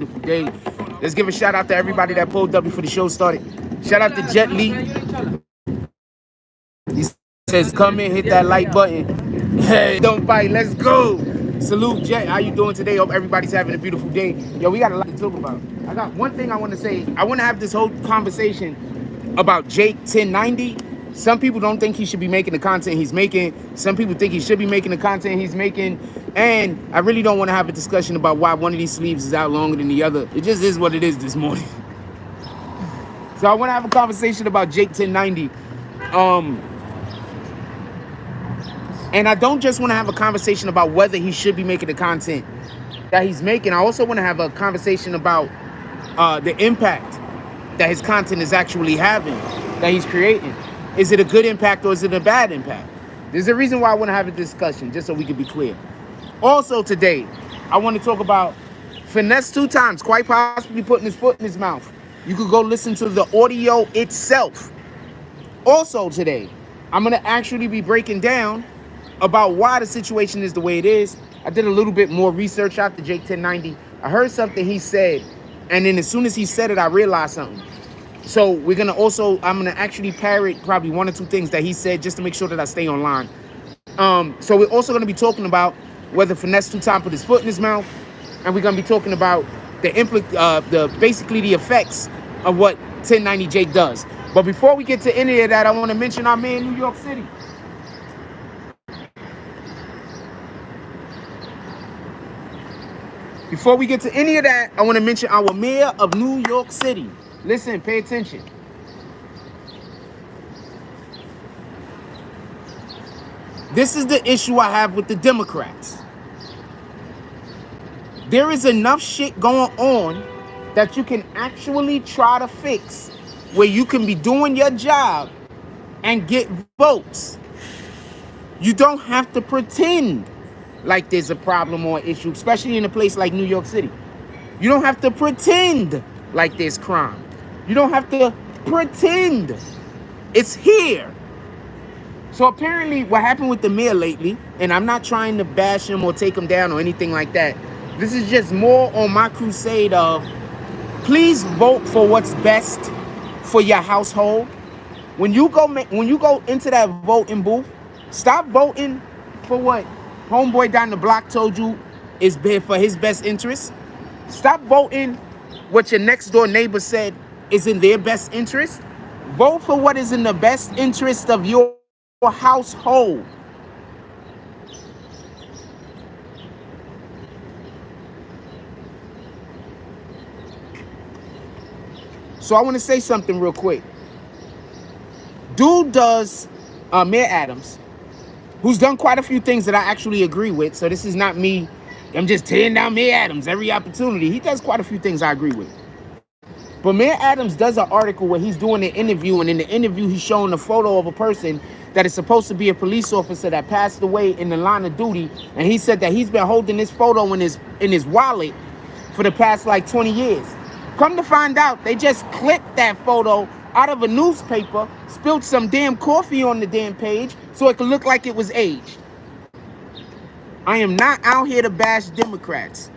beautiful day. Let's give a shout out to everybody that pulled up before the show started. Shout out to Jet Lee. He says, come in, hit that like button. Hey, don't fight. Let's go. Salute, Jet. How you doing today? Hope everybody's having a beautiful day. Yo, we got a lot to talk about. I got one thing I want to say. I want to have this whole conversation about Jake 1090. Some people don't think he should be making the content he's making. Some people think he should be making the content he's making. And I really don't want to have a discussion about why one of these sleeves is out longer than the other. It just is what it is this morning. So I want to have a conversation about Jake 1090. And I don't just want to have a conversation about whether he should be making the content that he's making. I also want to have a conversation about the impact that his content is actually having, that he's creating. Is it a good impact or is it a bad impact? There's a reason why I want to have a discussion, just so we can be clear. Also today, I want to talk about Finesse2tymes, quite possibly putting his foot in his mouth. You could go listen to the audio itself. Also today, I'm going to actually be breaking down about why the situation is the way it is. I did a little bit more research after Jake 1090. I heard something he said, and then as soon as he said it, I realized something. So I'm gonna actually parrot probably one or two things that he said just to make sure that I stay online. So we're also gonna be talking about whether Finesse2tymes put his foot in his mouth, and we're gonna be talking about basically the effects of what 1090 Jake does. But before we get to any of that, I want to mention our man, New York City. Before we get to any of that, I want to mention our mayor of New York City. Listen, pay attention. This is the issue I have with the Democrats. There is enough shit going on that you can actually try to fix, where you can be doing your job and get votes. You don't have to pretend like there's a problem or issue, especially in a place like New York City. You don't have to pretend like there's crime. You don't have to pretend. It's here. So apparently what happened with the mayor lately, and I'm not trying to bash him or take him down or anything like that. This is just more on my crusade of please vote for what's best for your household. When you go into that voting booth, stop voting for what homeboy down the block told you is for his best interest. Stop voting what your next door neighbor said is in their best interest. Vote for what is in the best interest of your household. So I want to say something real quick. Dude does, Mayor Adams, who's done quite a few things that I actually agree with. So this is not me, I'm just tearing down Mayor Adams every opportunity. He does quite a few things I agree with. But Mayor Adams does an article where he's doing an interview, and in the interview he's showing a photo of a person that is supposed to be a police officer that passed away in the line of duty, and he said that he's been holding this photo in his wallet for the past like 20 years. Come to find out, they just clipped that photo out of a newspaper, spilled some damn coffee on the damn page so it could look like it was aged. I am not out here to bash Democrats.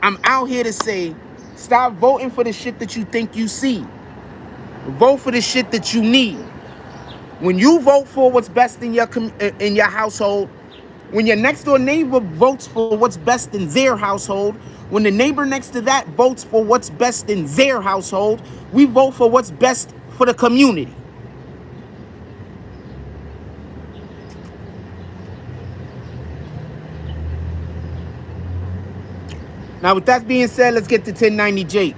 I'm out here to say, stop voting for the shit that you think you see. Vote for the shit that you need. When you vote for what's best in your household, when your next door neighbor votes for what's best in their household, when the neighbor next to that votes for what's best in their household, we vote for what's best for the community. Now, with that being said, let's get to 1090 Jake.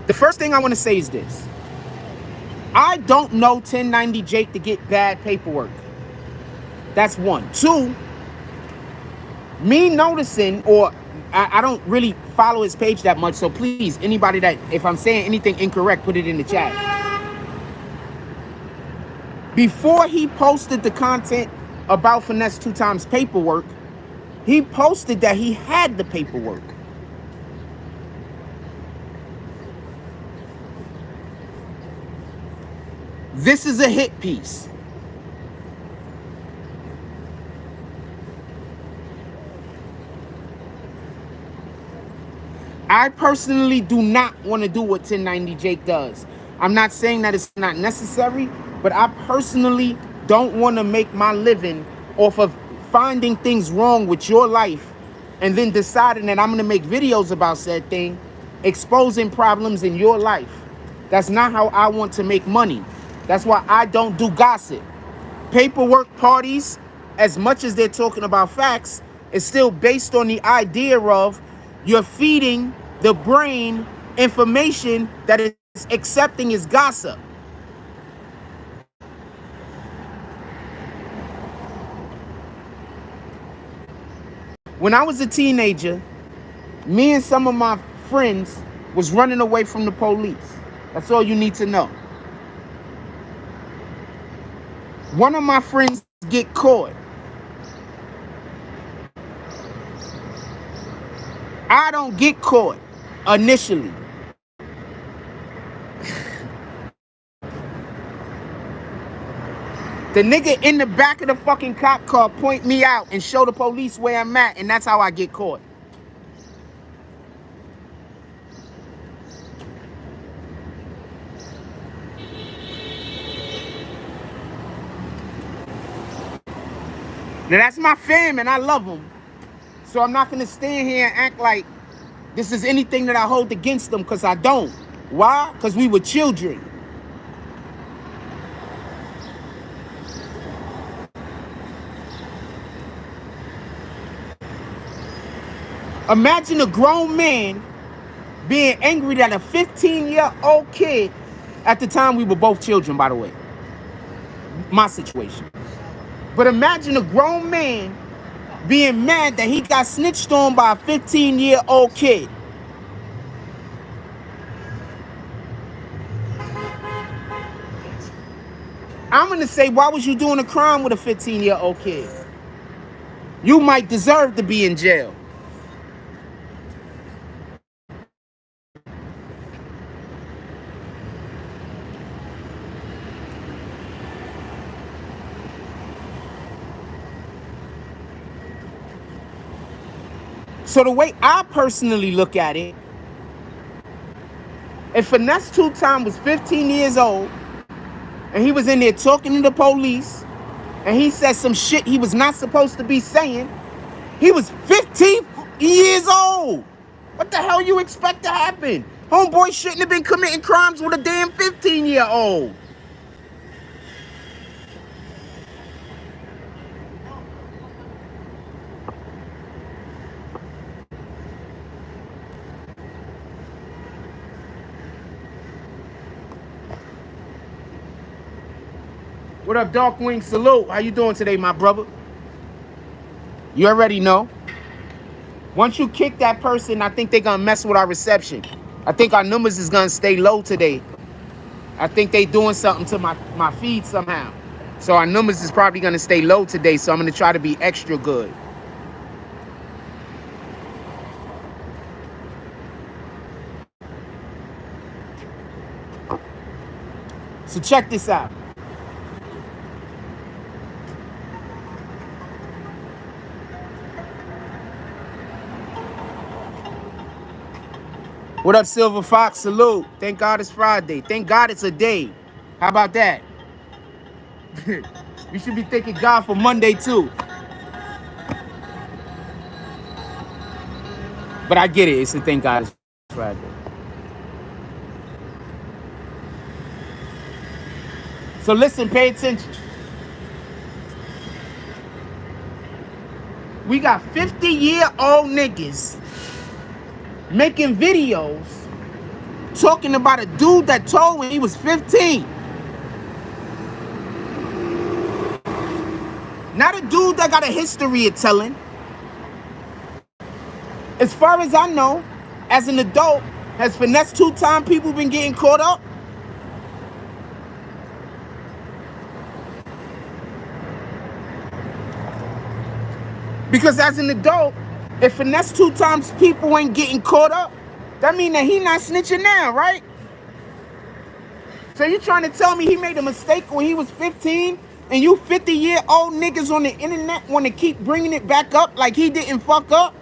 The first thing I want to say is this. I don't know 1090 Jake to get bad paperwork. That's one. Two, me noticing, or I don't really follow his page that much, so please, anybody that, if I'm saying anything incorrect, put it in the chat. Before he posted the content about Finesse2tymes paperwork, he posted that he had the paperwork. This is a hit piece. I personally do not want to do what 1090 Jake does. I'm not saying that it's not necessary, but I personally don't want to make my living off of finding things wrong with your life and then deciding that I'm going to make videos about said thing, exposing problems in your life. That's not how I want to make money. That's why I don't do gossip. Paperwork parties, as much as they're talking about facts, is still based on the idea of you're feeding the brain information that is accepting as gossip. When I was a teenager, me and some of my friends was running away from the police. That's all you need to know. One of my friends get caught. I don't get caught initially. The nigga in the back of the fucking cop car point me out and show the police where I'm at, and that's how I get caught. Now that's my fam and I love them. So I'm not gonna stand here and act like this is anything that I hold against them, because I don't. Why? Because we were children. Imagine a grown man being angry at a 15-year-old kid. At the time, we were both children, by the way. My situation. But imagine a grown man being mad that he got snitched on by a 15-year-old kid. I'm going to say, why was you doing a crime with a 15-year-old kid? You might deserve to be in jail. So the way I personally look at it, if Finesse2tymes was 15 years old and he was in there talking to the police and he said some shit he was not supposed to be saying, he was 15 years old. What the hell you expect to happen? Homeboy shouldn't have been committing crimes with a damn 15-year-old. What up, Darkwing? Salute. How you doing today, my brother? You already know. Once you kick that person, I think they're going to mess with our reception. I think our numbers is going to stay low today. I think they doing something to my feed somehow. So our numbers is probably going to stay low today, so I'm going to try to be extra good. So check this out. What up, Silver Fox? Salute. Thank God it's Friday. Thank God it's a day. How about that? You should be thanking God for Monday too. But I get it. It's a thank God it's Friday. So listen, pay attention. We got 50-year-old niggas making videos talking about a dude that told when he was 15. Not a dude that got a history of telling. As far as I know, as an adult, has Finesse2tymes people been getting caught up? Because as an adult, if Finesse2tymes people ain't getting caught up, that mean that he not snitching now, right? So you trying to tell me he made a mistake when he was 15 and you 50-year-old niggas on the internet want to keep bringing it back up like he didn't fuck up?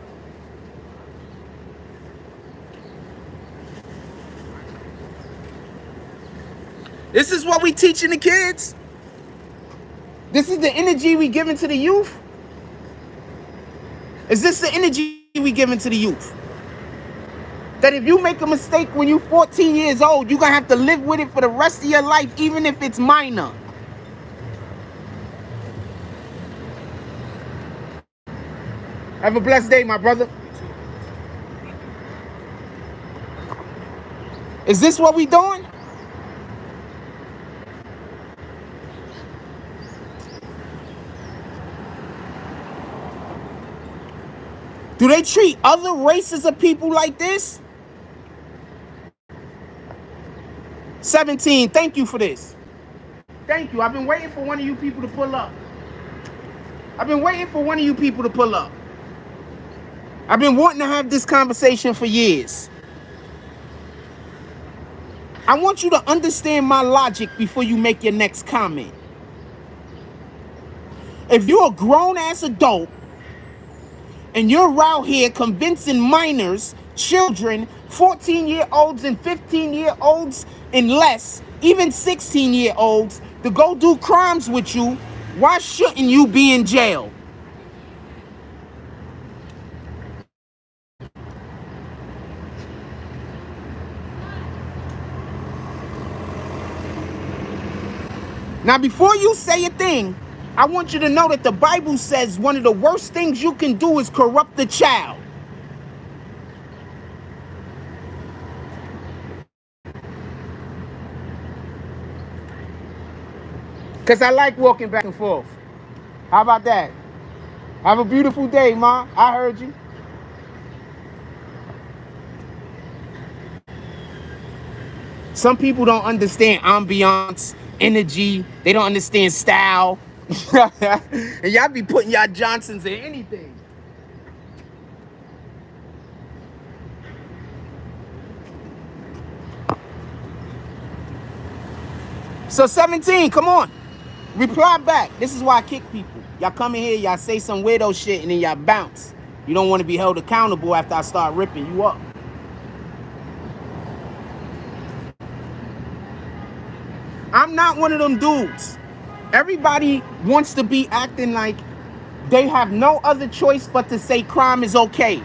This is what we teaching the kids. This is the energy we giving to the youth. Is this the energy we giving to the youth? That if you make a mistake when you're 14 years old, you're going to have to live with it for the rest of your life, even if it's minor. Have a blessed day, my brother. Is this what we doing? Do they treat other races of people like this? 17, thank you for this. Thank you. I've been waiting for one of you people to pull up. I've been waiting for one of you people to pull up. I've been wanting to have this conversation for years. I want you to understand my logic before you make your next comment. If you're a grown-ass adult and you're out here convincing minors, children, 14-year-olds and 15-year-olds and less, even 16-year-olds, to go do crimes with you, why shouldn't you be in jail? Now, before you say a thing, I want you to know that the Bible says one of the worst things you can do is corrupt the child. Because I like walking back and forth. How about that? Have a beautiful day, Ma. I heard you. Some people don't understand ambiance, energy. They don't understand style. And y'all be putting y'all Johnsons in anything. So 17, come on. Reply back. This is why I kick people. Y'all come in here, y'all say some weirdo shit, and then y'all bounce. You don't want to be held accountable after I start ripping you up. I'm not one of them dudes. Everybody wants to be acting like they have no other choice but to say crime is okay.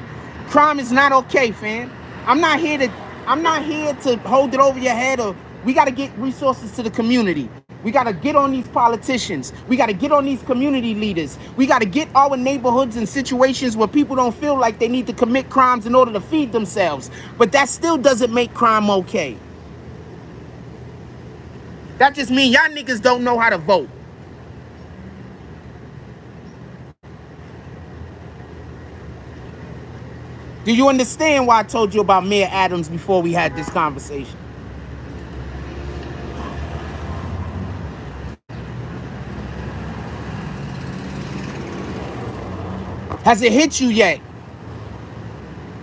Crime is not okay, fam. I'm not here to hold it over your head. Or we got to get resources to the community. We got to get on these politicians. We got to get on these community leaders. We got to get our neighborhoods in situations where people don't feel like they need to commit crimes in order to feed themselves. But that still doesn't make crime okay. That just means y'all niggas don't know how to vote. Do you understand why I told you about Mayor Adams before we had this conversation? Has it hit you yet?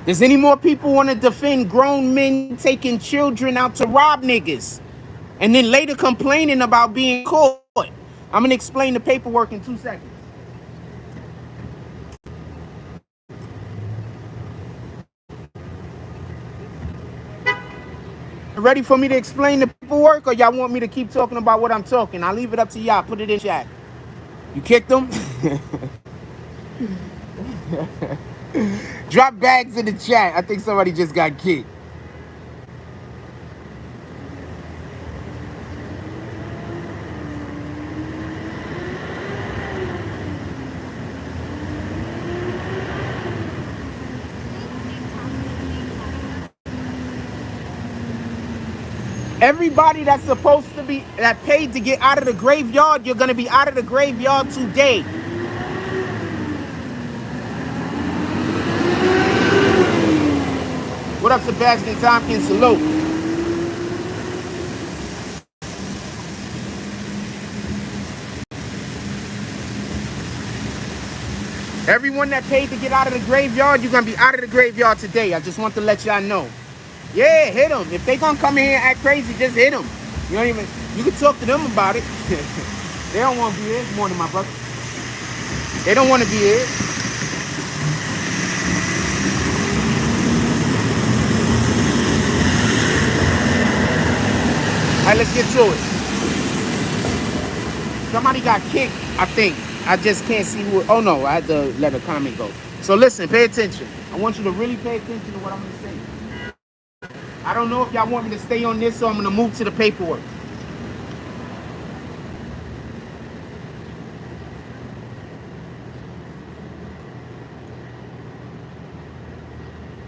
Does any more people want to defend grown men taking children out to rob niggas and then later complaining about being caught? I'm going to explain the paperwork in 2 seconds. Ready for me to explain the paperwork, or y'all want me to keep talking about what I'm talking? I'll leave it up to y'all. Put it in chat. You kicked them? Drop bags in the chat. I think somebody just got kicked. Everybody that's supposed to be, that paid to get out of the graveyard, you're going to be out of the graveyard today. What up, Sebastian Tompkins? Salute. Everyone that paid to get out of the graveyard, you're going to be out of the graveyard today. I just want to let y'all know. Yeah, hit them. If they gonna come in here and act crazy, just hit them. You can talk to them about it. They don't want to be here. Good morning, my brother. They don't want to be here. All right, let's get to it. Somebody got kicked, I think. I just can't see who. Oh no, I had to let a comment go. So listen, pay attention. I want you to really pay attention to what I'm gonna say. I don't know if y'all want me to stay on this, so I'm gonna move to the paperwork.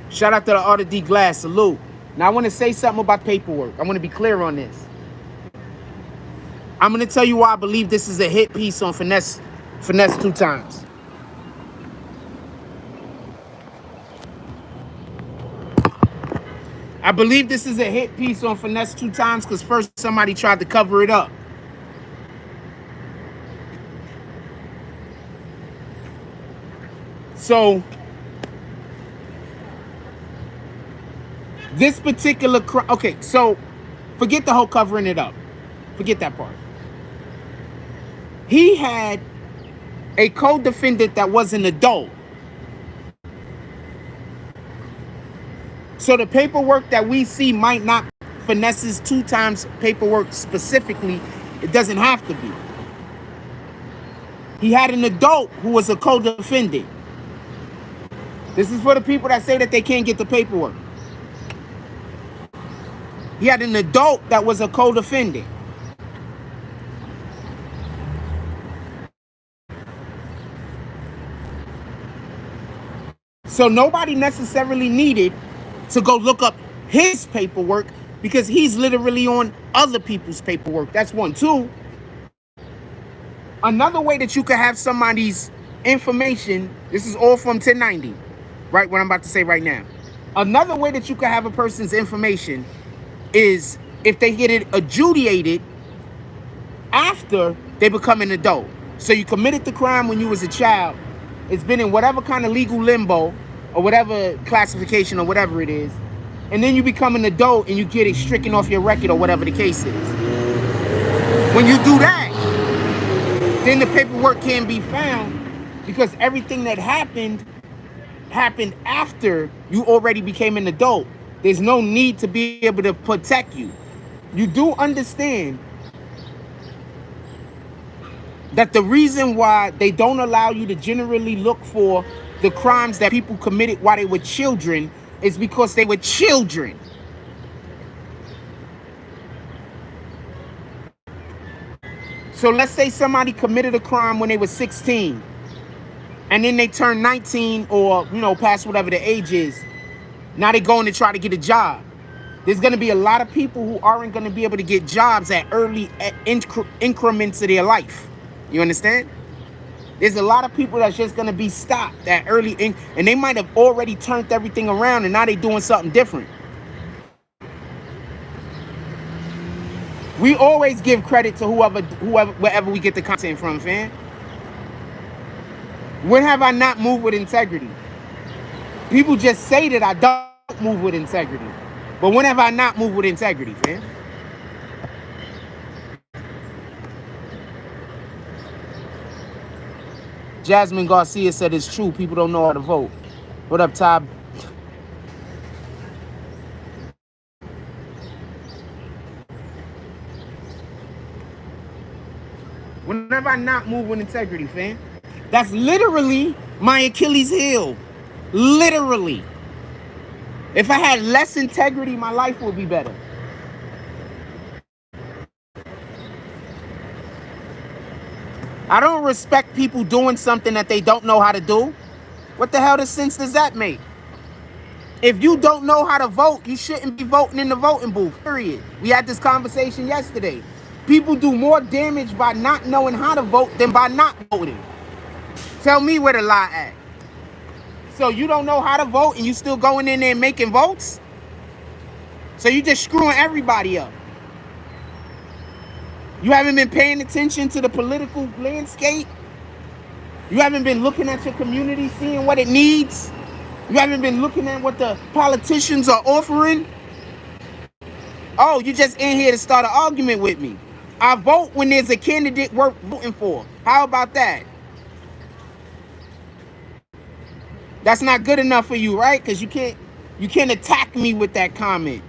Shout out to the Art of D Glass, salute. Now I want to say something about paperwork. I want to be clear on this. I'm going to tell you why I believe this is a hit piece on Finesse2tymes. I believe this is a hit piece on Finesse2tymes because first somebody tried to cover it up. So this particular okay, so forget the whole covering it up. Forget that part. He had a co-defendant that was an adult. So the paperwork that we see might not Finesse2tymes paperwork specifically. It doesn't have to be. He had an adult who was a co-defendant. This is for the people that say that they can't get the paperwork. He had an adult that was a co-defendant. So nobody necessarily needed to go look up his paperwork because he's literally on other people's paperwork. That's one. Two, another way that you could have somebody's information, this is all from 1090, right? What I'm about to say right now. Another way that you could have a person's information is if they get it adjudicated after they become an adult. So you committed the crime when you was a child. It's been in whatever kind of legal limbo or whatever classification or whatever it is. And then you become an adult and you get it stricken off your record or whatever the case is. When you do that, then the paperwork can be found because everything that happened after you already became an adult. There's no need to be able to protect you. You do understand that the reason why they don't allow you to generally look for the crimes that people committed while they were children is because they were children. So let's say somebody committed a crime when they were 16 and then they turned 19 or, past whatever the age is. Now they're going to try to get a job. There's going to be a lot of people who aren't going to be able to get jobs at early increments of their life. You understand? There's a lot of people that's just going to be stopped at early and they might have already turned everything around and now they're doing something different. We always give credit to wherever we get the content from, fam. When have I not moved with integrity? People just say that I don't move with integrity. But when have I not moved with integrity, fam? Jasmine Garcia said it's true. People don't know how to vote. What up, Todd? When have I not moved with integrity, fam? That's literally my Achilles heel. Literally. If I had less integrity, my life would be better. I don't respect people doing something that they don't know how to do. What the hell sense does that make? If you don't know how to vote, you shouldn't be voting in the voting booth, period. We had this conversation yesterday. People do more damage by not knowing how to vote than by not voting. Tell me where the lie at. So you don't know how to vote and you still going in there and making votes? So you just screwing everybody up. You haven't been paying attention to the political landscape. You haven't been looking at your community, seeing what it needs. You haven't been looking at what the politicians are offering. Oh, you just in here to start an argument with me. I vote when there's a candidate worth voting for. How about that? That's not good enough for you, right? Because you can't attack me with that comment,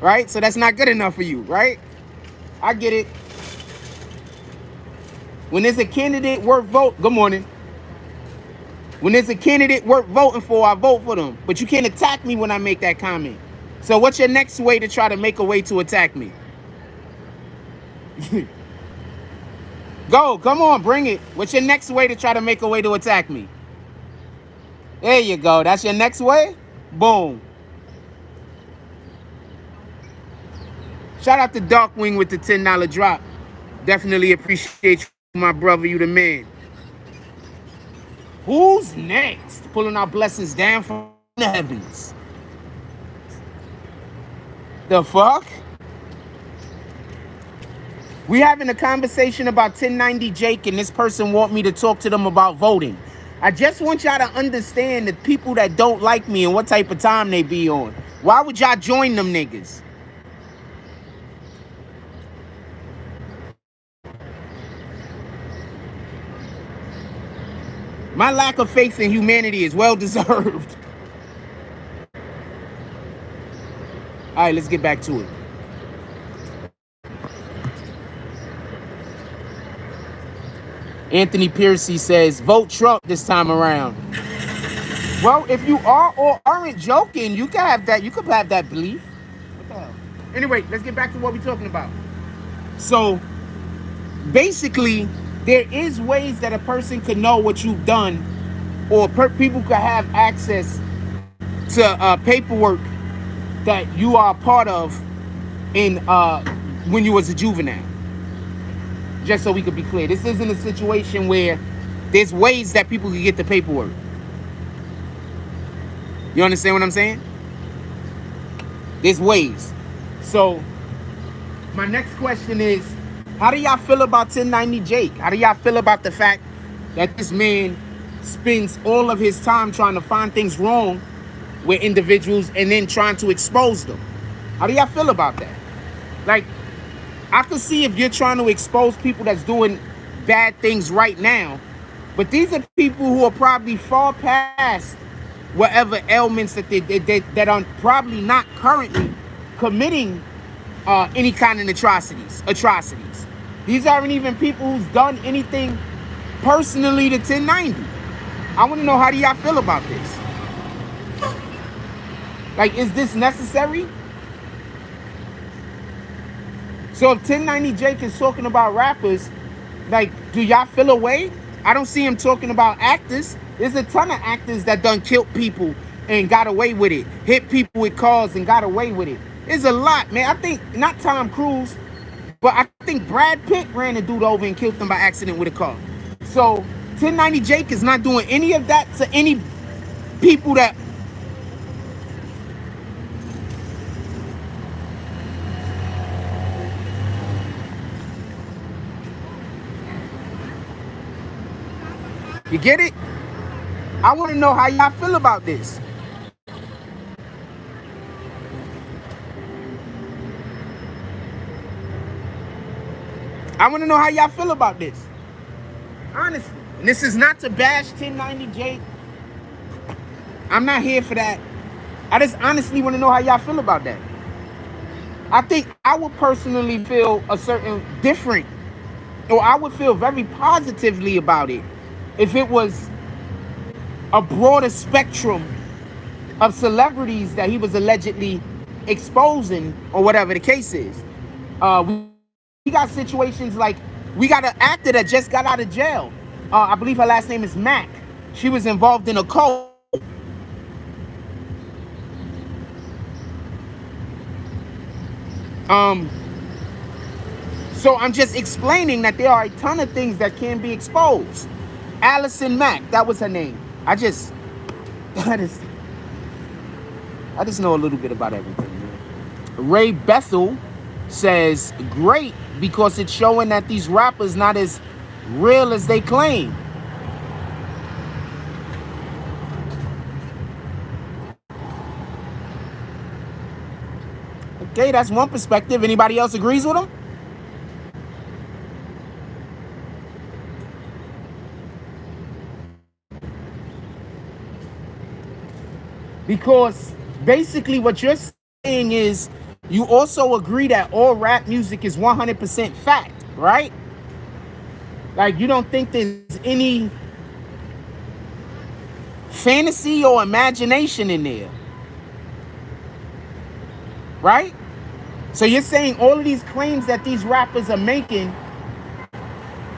right? So that's not good enough for you, right? I get it. When there's a candidate worth vote, good morning. When there's a candidate worth voting for, I vote for them. But you can't attack me when I make that comment. So what's your next way to try to make a way to attack me? Go, come on, bring it. What's your next way to try to make a way to attack me? There you go. That's your next way? Boom. Shout out to Darkwing with the $10 drop. Definitely appreciate you, my brother. You the man. Who's next? Pulling our blessings down from the heavens. The fuck? We having a conversation about 1090 Jake, and this person want me to talk to them about voting. I just want y'all to understand the people that don't like me and what type of time they be on. Why would y'all join them niggas? My lack of faith in humanity is well deserved. All right, let's get back to it. Anthony Piercy says, vote Trump this time around. Well, if you are or aren't joking, you can have that. You could have that belief. What the hell? Anyway, let's get back to what we're talking about. So, basically, there is ways that a person can know what you've done, or people could have access to paperwork that you are a part of in when you was a juvenile. Just so we could be clear, this isn't a situation where there's ways that people can get the paperwork. You understand what I'm saying? There's ways. So my next question is, how do y'all feel about 1090 Jake? How do y'all feel about the fact that this man spends all of his time trying to find things wrong with individuals and then trying to expose them? How do y'all feel about that? Like, I could see if you're trying to expose people that's doing bad things right now, but these are people who are probably far past whatever ailments that that are probably not currently committing any kind of atrocities. These aren't even people who's done anything personally to 1090. I want to know, how do y'all feel about this? Like, is this necessary? So if 1090 Jake is talking about rappers, like, do y'all feel a way? I don't see him talking about actors. There's a ton of actors that done killed people and got away with it. Hit people with cars and got away with it. There's a lot, man. I think, not Tom Cruise, but I think Brad Pitt ran a dude over and killed them by accident with a car. So 1090 Jake is not doing any of that to any people that... You get it? I want to know how y'all feel about this. I want to know how y'all feel about this. Honestly. And this is not to bash 1090 Jake. I'm not here for that. I just honestly want to know how y'all feel about that. I think I would personally feel a certain different, or I would feel very positively about it if it was a broader spectrum of celebrities that he was allegedly exposing, or whatever the case is. We got situations like, we got an actor that just got out of jail. I believe her last name is Mac. She was involved in a cult. So I'm just explaining that there are a ton of things that can be exposed. Allison Mack, that was her name. I just know a little bit about everything, man. Ray Bethel says, great, because it's showing that these rappers not as real as they claim. Okay, that's one perspective. Anybody else agrees with him? Because basically what you're saying is, you also agree that all rap music is 100% fact, right? Like, you don't think there's any fantasy or imagination in there, right? So you're saying all of these claims that these rappers are making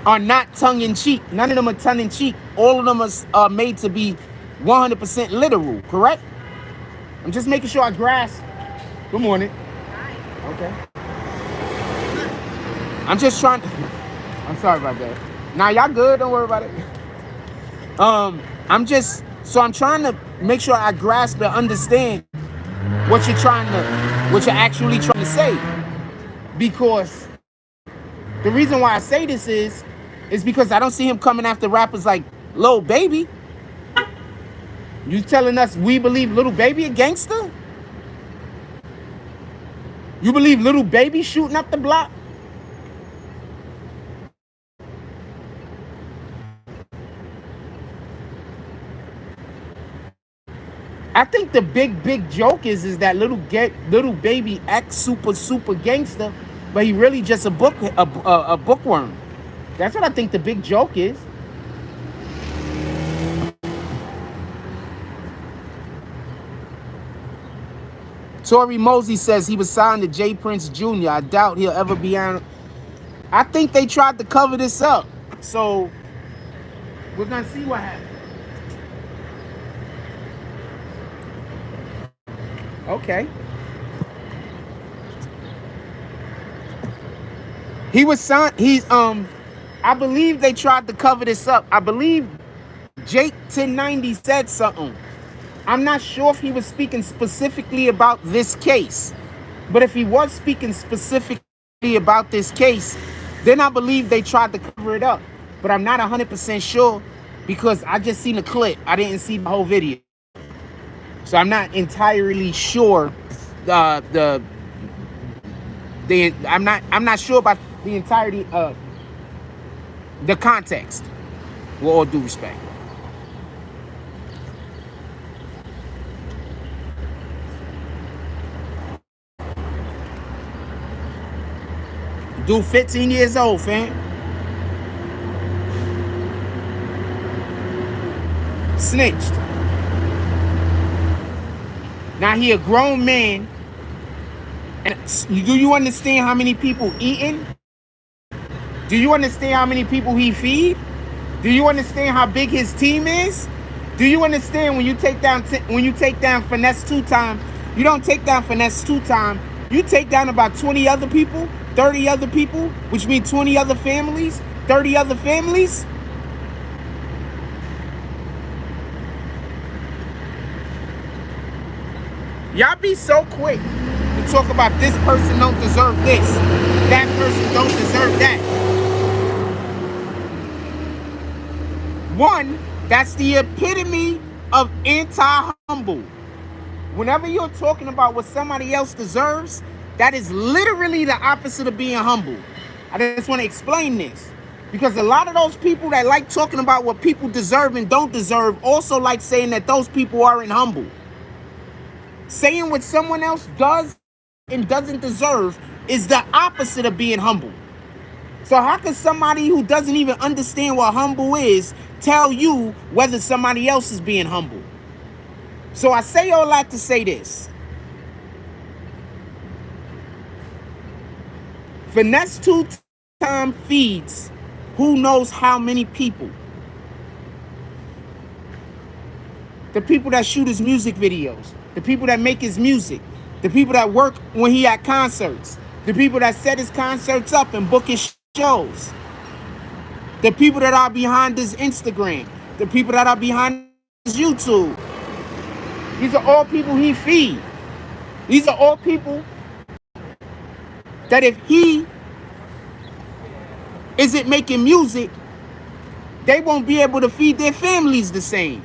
are not tongue-in-cheek. None of them are tongue-in-cheek. All of them are made to be 100% literal, correct? I'm just making sure I grasp. Good morning. Okay. I'm just trying to... I'm sorry about that. Nah, y'all good. Don't worry about it. I'm trying to make sure I grasp and understand what you're actually trying to say. Because the reason why I say this is because I don't see him coming after rappers like Lil Baby. You telling us we believe Lil Baby a gangster? You believe Lil Baby shooting up the block? I think the big joke is that Lil Baby acts super gangster, but he really just a bookworm. That's what I think the big joke is. Tory Mosey says he was signed to J. Prince Jr. I doubt he'll ever be on. I think they tried to cover this up. So we're going to see what happens. Okay. He was signed. I believe they tried to cover this up. I believe Jake 1090 said something. I'm not sure if he was speaking specifically about this case, but if he was speaking specifically about this case, then I believe they tried to cover it up. But I'm not 100% sure because I just seen a clip. I didn't see the whole video, so I'm not entirely sure. I'm not sure about the entirety of the context. With all due respect. Dude, 15 years old, fam. Snitched. Now he a grown man. And do you understand how many people eating? Do you understand how many people he feed? Do you understand how big his team is? Do you understand when you take down Finesse2tymes, you don't take down Finesse2tymes, you take down about 20 other people, 30 other people, which means 20 other families, 30 other families? Y'all be so quick to talk about this person don't deserve this, that person don't deserve that. One, that's the epitome of anti-humble. Whenever you're talking about what somebody else deserves, that is literally the opposite of being humble. I just want to explain this. Because a lot of those people that like talking about what people deserve and don't deserve also like saying that those people aren't humble. Saying what someone else does and doesn't deserve is the opposite of being humble. So how can somebody who doesn't even understand what humble is tell you whether somebody else is being humble? So I say all that to say this. Finesse2tymes feeds who knows how many people. The people that shoot his music videos, the people that make his music, the people that work when he at concerts, the people that set his concerts up and book his shows, the people that are behind his Instagram, the people that are behind his YouTube. These are all people he feeds. These are all people that if he isn't making music, they won't be able to feed their families the same.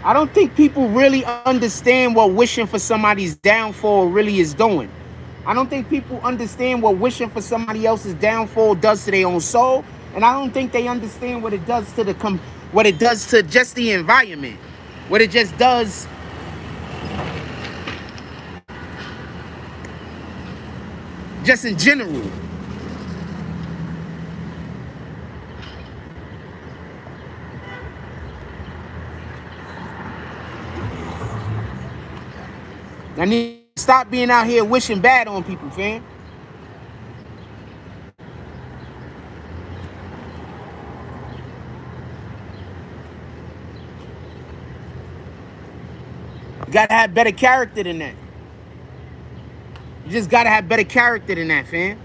I don't think people really understand what wishing for somebody's downfall really is doing. I don't think people understand what wishing for somebody else's downfall does to their own soul, and I don't think they understand what it does to what it does to just the environment, what it just does just in general. I need to stop being out here wishing bad on people, fam. You gotta have better character than that. You just gotta have better character than that, fam.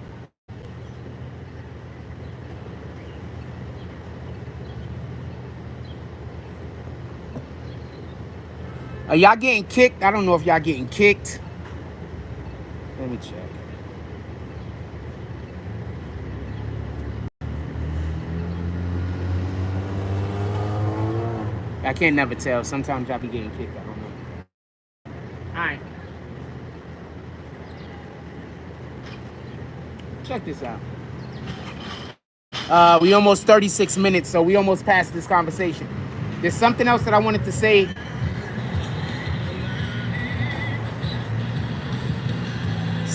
Are y'all getting kicked? I don't know if y'all getting kicked. Let me check. I can't never tell. Sometimes y'all be getting kicked. I don't know. All right. Check this out. We almost 36 minutes, so we almost passed this conversation. There's something else that I wanted to say.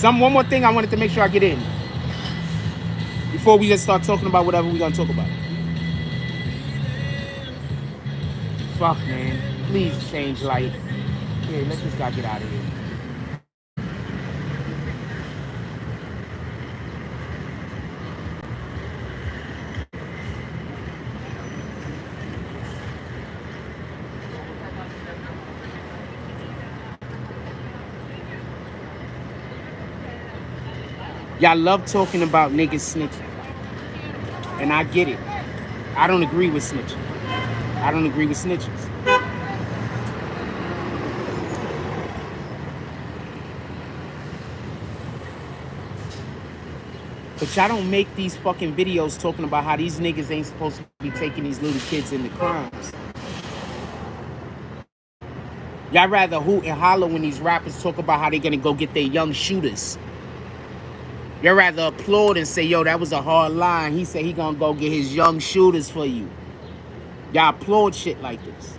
One more thing I wanted to make sure I get in before we just start talking about whatever we're gonna talk about. Fuck, man. Please change light. Yeah, let this guy get out of here. Y'all love talking about niggas snitching. And I get it. I don't agree with snitching. I don't agree with snitches. But y'all don't make these fucking videos talking about how these niggas ain't supposed to be taking these little kids into crimes. Y'all rather hoot and holler when these rappers talk about how they gonna go get their young shooters. Y'all rather applaud and say, yo, that was a hard line. He said he gonna go get his young shooters for you. Y'all applaud shit like this.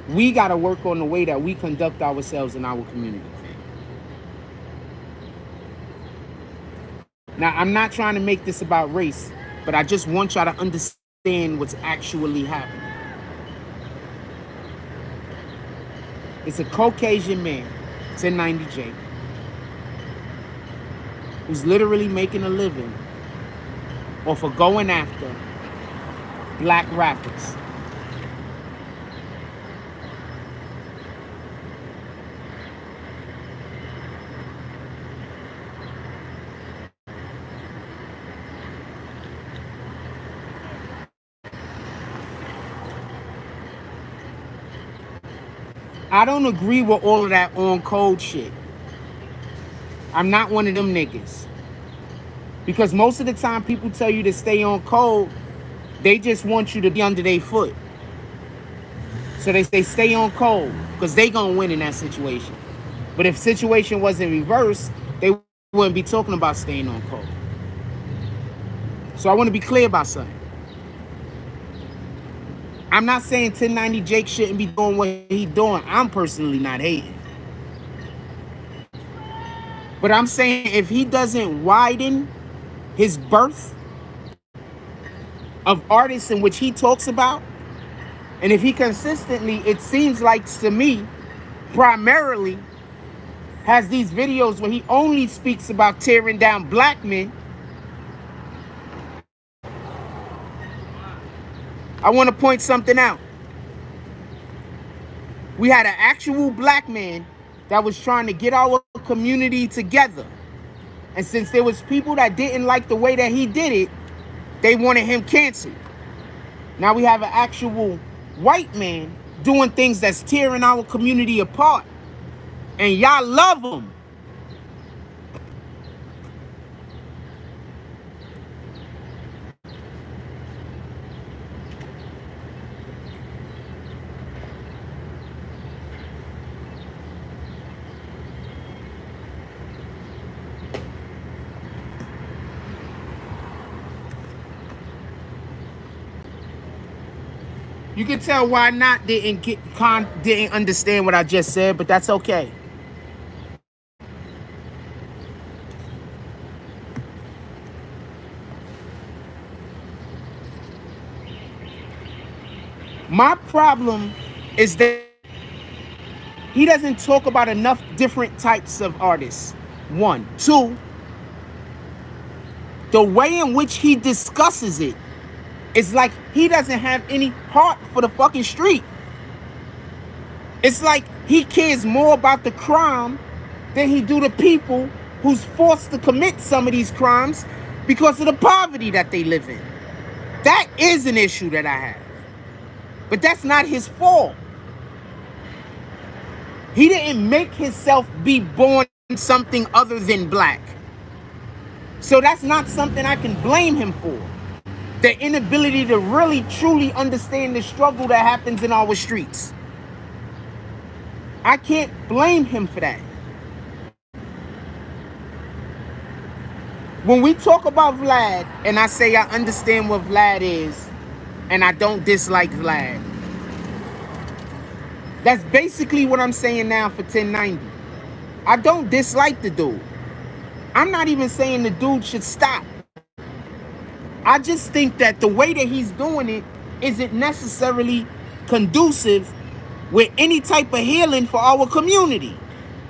We gotta work on the way that we conduct ourselves in our community. Now, I'm not trying to make this about race, but I just want y'all to understand what's actually happening. It's a Caucasian man, 1090J, who's literally making a living off of going after black rappers. I don't agree with all of that on code shit. I'm not one of them niggas. Because most of the time people tell you to stay on code, they just want you to be under their foot. So they say stay on code because they gonna win in that situation. But if situation was in reverse, they wouldn't be talking about staying on code. So I want to be clear about something. I'm not saying 1090 Jake shouldn't be doing what he's doing. I'm personally not hating. But I'm saying if he doesn't widen his berth of artists in which he talks about, and if he consistently, it seems like to me, primarily has these videos where he only speaks about tearing down black men, I want to point something out. We had an actual black man that was trying to get our community together. And since there was people that didn't like the way that he did it, they wanted him canceled. Now we have an actual white man doing things that's tearing our community apart. And y'all love him. You can tell why not didn't understand what I just said, but that's okay. My problem is that he doesn't talk about enough different types of artists. One. Two, the way in which he discusses it is like he doesn't have any heart for the fucking street. It's like he cares more about the crime than he do the people who's forced to commit some of these crimes because of the poverty that they live in. That is an issue that I have. But that's not his fault. He didn't make himself be born something other than black. So that's not something I can blame him for. The inability to really truly understand the struggle that happens in our streets. I can't blame him for that. When we talk about Vlad, and I say I understand what Vlad is, and I don't dislike Vlad, that's basically what I'm saying now for 1090. I don't dislike the dude. I'm not even saying the dude should stop. I just think that the way that he's doing it isn't necessarily conducive with any type of healing for our community.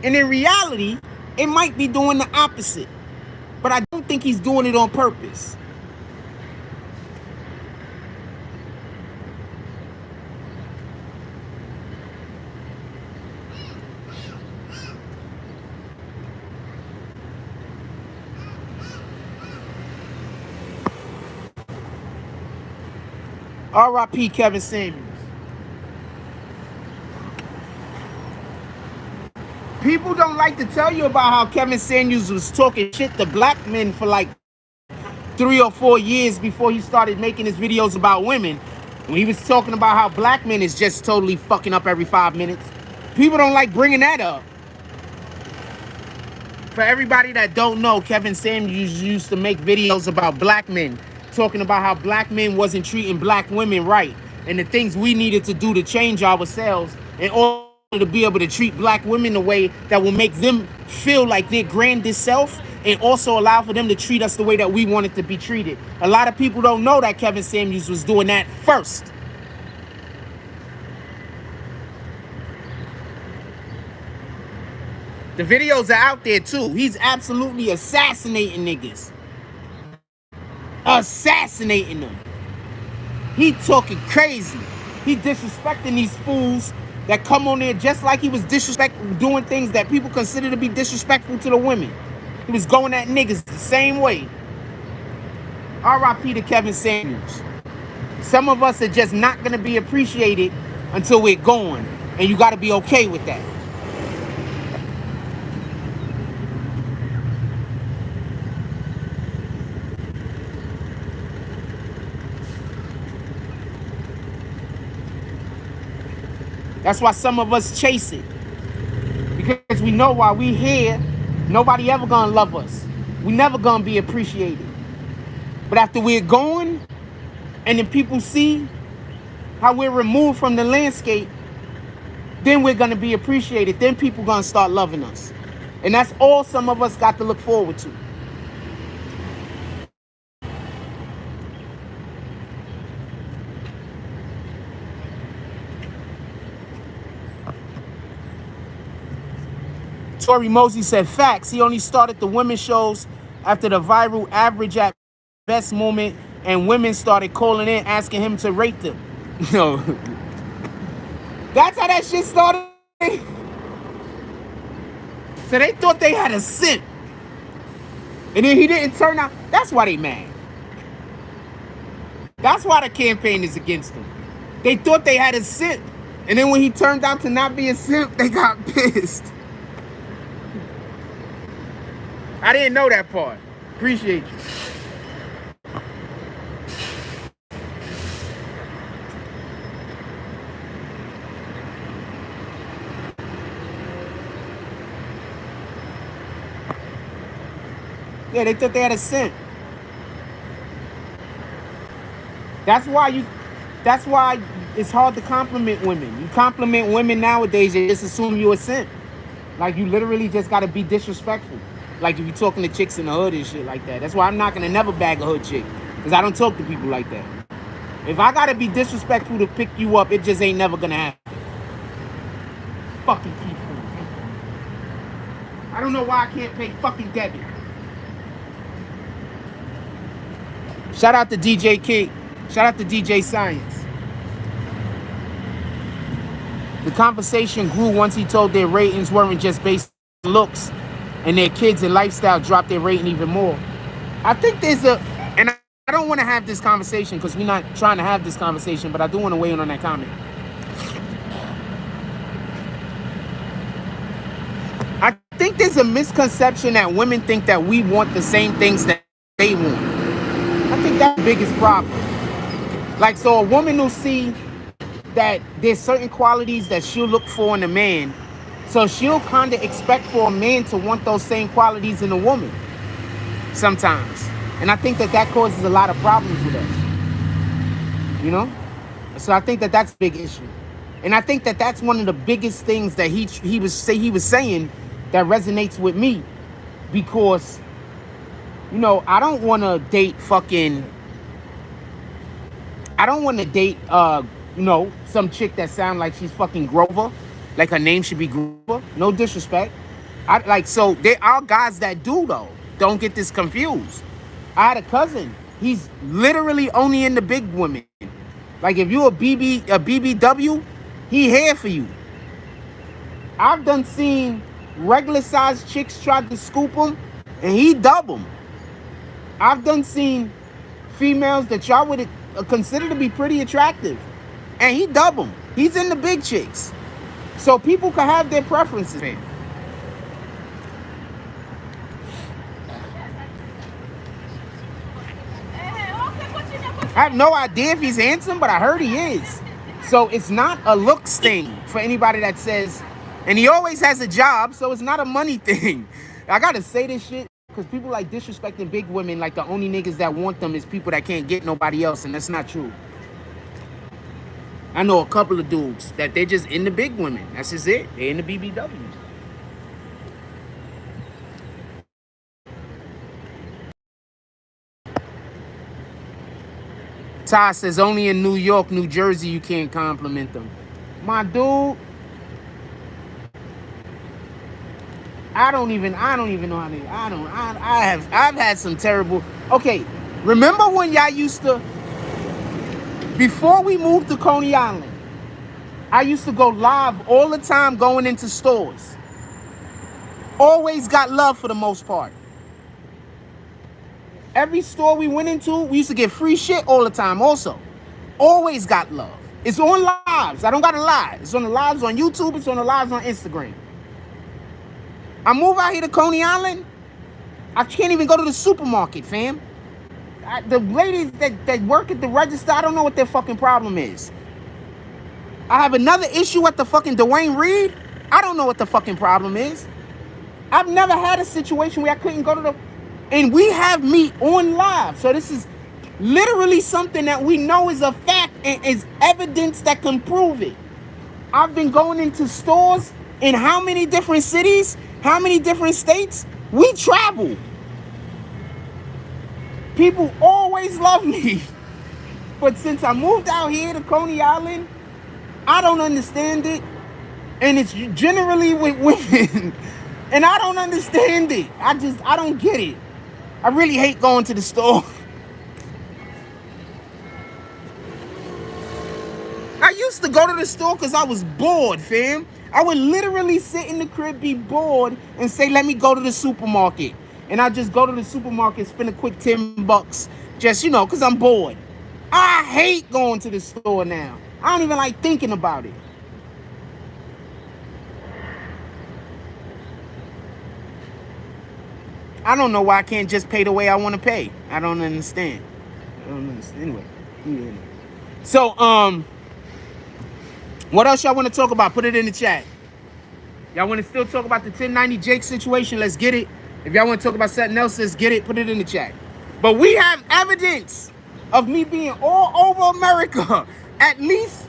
And in reality, it might be doing the opposite. But I don't think he's doing it on purpose. R.I.P. Kevin Samuels. People don't like to tell you about how Kevin Samuels was talking shit to black men for like 3 or 4 years before he started making his videos about women. When he was talking about how black men is just totally fucking up every 5 minutes. People don't like bringing that up. For everybody that don't know, Kevin Samuels used to make videos about black men, talking about how black men wasn't treating black women right and the things we needed to do to change ourselves in order to be able to treat black women in a way that will make them feel like their grandest self and also allow for them to treat us the way that we wanted to be treated. A lot of people don't know that Kevin Samuels was doing that first. The videos are out there too. He's absolutely assassinating niggas. Assassinating them. He talking crazy. He disrespecting these fools that come on there just like he was doing things that people consider to be disrespectful to the women. He was going at niggas the same way. R.I.P. to Kevin Samuels. Some of us are just not going to be appreciated until we're gone. And you got to be okay with that. That's why some of us chase it. Because we know while we here, nobody ever gonna love us. We never gonna be appreciated. But after we're gone, and then people see how we're removed from the landscape, then we're gonna be appreciated. Then people gonna start loving us. And that's all some of us got to look forward to. Tori Mosey said, facts. He only started the women's shows after the viral average at best moment and women started calling in asking him to rate them. No. That's how that shit started. So they thought they had a simp. And then he didn't turn out. That's why they mad. That's why the campaign is against him. They thought they had a simp. And then when he turned out to not be a simp, they got pissed. I didn't know that part. Appreciate you. Yeah, they thought they had a simp. That's why That's why it's hard to compliment women. You compliment women nowadays, they just assume you're a simp. Like, you literally just gotta be disrespectful. Like, if you're talking to chicks in the hood and shit like that. That's why I'm not gonna never bag a hood chick. Because I don't talk to people like that. If I gotta be disrespectful to pick you up, it just ain't never gonna happen. Fucking key food. I don't know why I can't pay fucking debit. Shout out to DJ Kid. Shout out to DJ Science. The conversation grew once he told their ratings weren't just based on looks, and their kids and lifestyle dropped their rating even more. I think there's a, and I don't want to have this conversation because we're not trying to have this conversation, but I do want to weigh in on that comment. I think there's a misconception that women think that we want the same things that they want. I think that's the biggest problem. Like, so a woman will see that there's certain qualities that she'll look for in a man, so she'll kind of expect for a man to want those same qualities in a woman sometimes. And I think that that causes a lot of problems with us, you know? So I think that that's a big issue. And I think that that's one of the biggest things that he was saying that resonates with me, because, you know, I don't want to date you know, some chick that sound like she's fucking Grover, like her name should be Grover. No disrespect. So there are guys that do, though. Don't get this confused. I had a cousin. He's literally only into big women. Like, if you're a BBW, he here for you. I've done seen regular sized chicks try to scoop him, and he dub them. I've done seen females that y'all would consider to be pretty attractive, and he dub them. He's in the big chicks. So people can have their preferences, man. I have no idea if he's handsome, but I heard he is. So it's not a looks thing for anybody that says, and he always has a job, so it's not a money thing. I gotta say this shit because people like disrespecting big women like the only niggas that want them is people that can't get nobody else, and that's not true. I know a couple of dudes that they're just into big women. That's just it. They're in the BBW. Ty says only in New York, New Jersey you can't compliment them. My dude, I don't even know how to. I've had some terrible. Okay, remember when y'all used to, before we moved to Coney Island, I used to go live all the time going into stores. Always got love for the most part. Every store we went into, we used to get free shit all the time also. Always got love. It's on lives. I don't gotta lie. It's on the lives on YouTube. It's on the lives on Instagram. I move out here to Coney Island, I can't even go to the supermarket, fam. The ladies that work at the register, I don't know what their fucking problem is. I have another issue at the fucking Dwayne Reed. I don't know what the fucking problem is. I've never had a situation where I couldn't go to the... And we have meat on live. So this is literally something that we know is a fact and is evidence that can prove it. I've been going into stores in how many different cities, how many different states? We travel. People always love me. But since I moved out here to Coney Island, I don't understand it. And it's generally with women. And I don't understand it. I don't get it. I really hate going to the store. I used to go to the store because I was bored, fam. I would literally sit in the crib, be bored, and say, let me go to the supermarket. And I just go to the supermarket, spend a quick $10, just, you know, because I'm bored. I hate going to the store now. I don't even like thinking about it. I don't know why I can't just pay the way I want to pay. I don't understand. Anyway. Yeah. So, what else y'all want to talk about? Put it in the chat. Y'all want to still talk about the 1090 Jake situation? Let's get it. If y'all want to talk about something else, let's get it. Put it in the chat. But we have evidence of me being all over America At least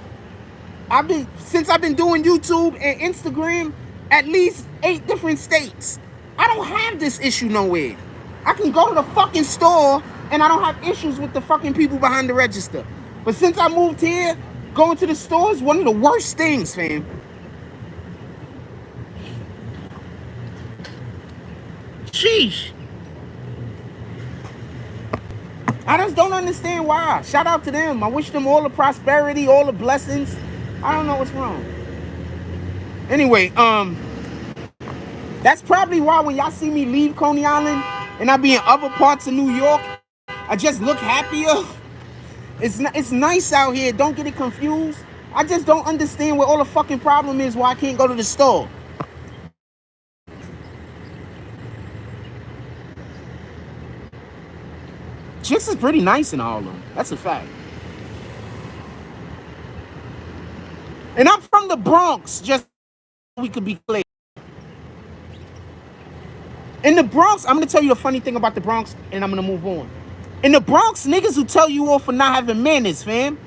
since I've been doing YouTube and Instagram, at least 8 different states. I don't have this issue nowhere. I can go to the fucking store and I don't have issues with the fucking people behind the register. But since I moved here, going to the store is one of the worst things, fam. Sheesh. I just don't understand why. Shout out to them. I wish them all the prosperity, all the blessings. I don't know what's wrong. Anyway, that's probably why when y'all see me leave Coney Island and I be in other parts of New York, I just look happier. It's nice out here. Don't get it confused. I just don't understand where all the fucking problem is why I can't go to the store. Chicks is pretty nice in Harlem. That's a fact. And I'm from the Bronx, just so we could be clear. In the Bronx, I'm going to tell you a funny thing about the Bronx, and I'm going to move on. In the Bronx, niggas will tell you off for not having manners, fam.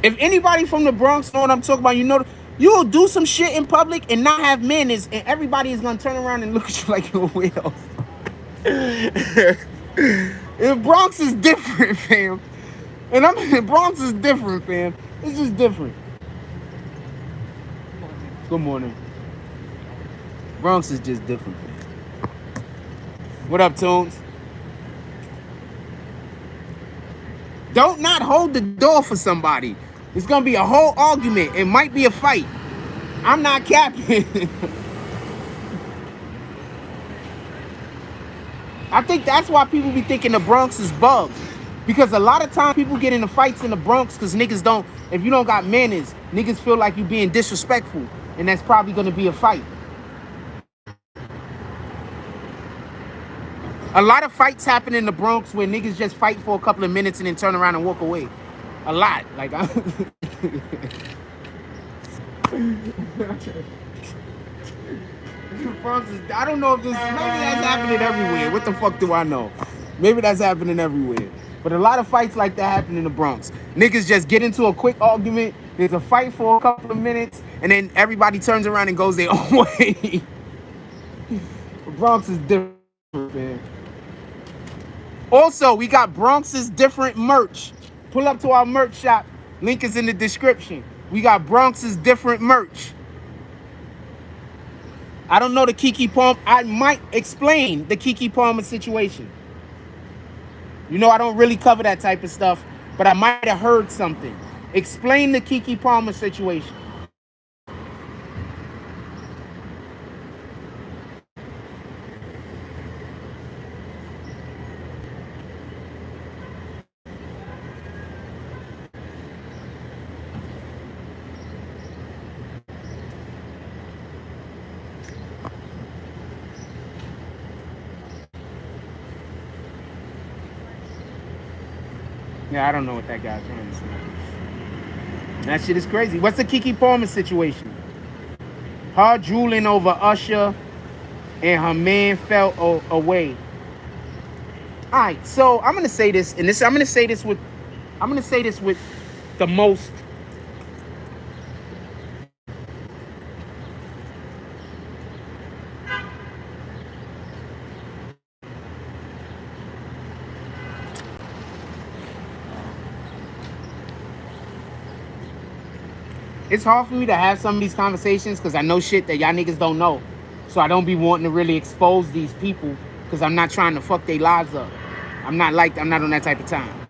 If anybody from the Bronx know what I'm talking about, you know, you'll do some shit in public and not have manners, and everybody is going to turn around and look at you like you're a weirdo. The Bronx is different, fam. And the Bronx is different, fam. It's just different. Good morning. Bronx is just different, fam. What up, Tones? Don't not hold the door for somebody. It's going to be a whole argument. It might be a fight. I'm not capping. I think that's why people be thinking the Bronx is bugged. Because a lot of times people get into fights in the Bronx because niggas don't, if you don't got manners, niggas feel like you being disrespectful. And that's probably going to be a fight. A lot of fights happen in the Bronx where niggas just fight for a couple of minutes and then turn around and walk away. A lot. Like, Bronx is, I don't know if this, maybe that's happening everywhere. What the fuck do I know? Maybe that's happening everywhere. But a lot of fights like that happen in the Bronx. Niggas just get into a quick argument. There's a fight for a couple of minutes, and then everybody turns around and goes their own way. The Bronx is different, man. Also, we got Bronx's different merch. Pull up to our merch shop. Link is in the description. We got Bronx's different merch. I don't know the Keke Palmer. I might explain the Keke Palmer situation. You know, I don't really cover that type of stuff, but I might have heard something. Explain the Keke Palmer situation. Yeah, I don't know what that guy's trying to say. That shit is crazy. What's the Keke Palmer situation? Her drooling over Usher and her man fell away. All right, so I'm gonna say this, and I'm gonna say this with the most. It's hard for me to have some of these conversations because I know shit that y'all niggas don't know. So I don't be wanting to really expose these people because I'm not trying to fuck their lives up. I'm not on that type of time.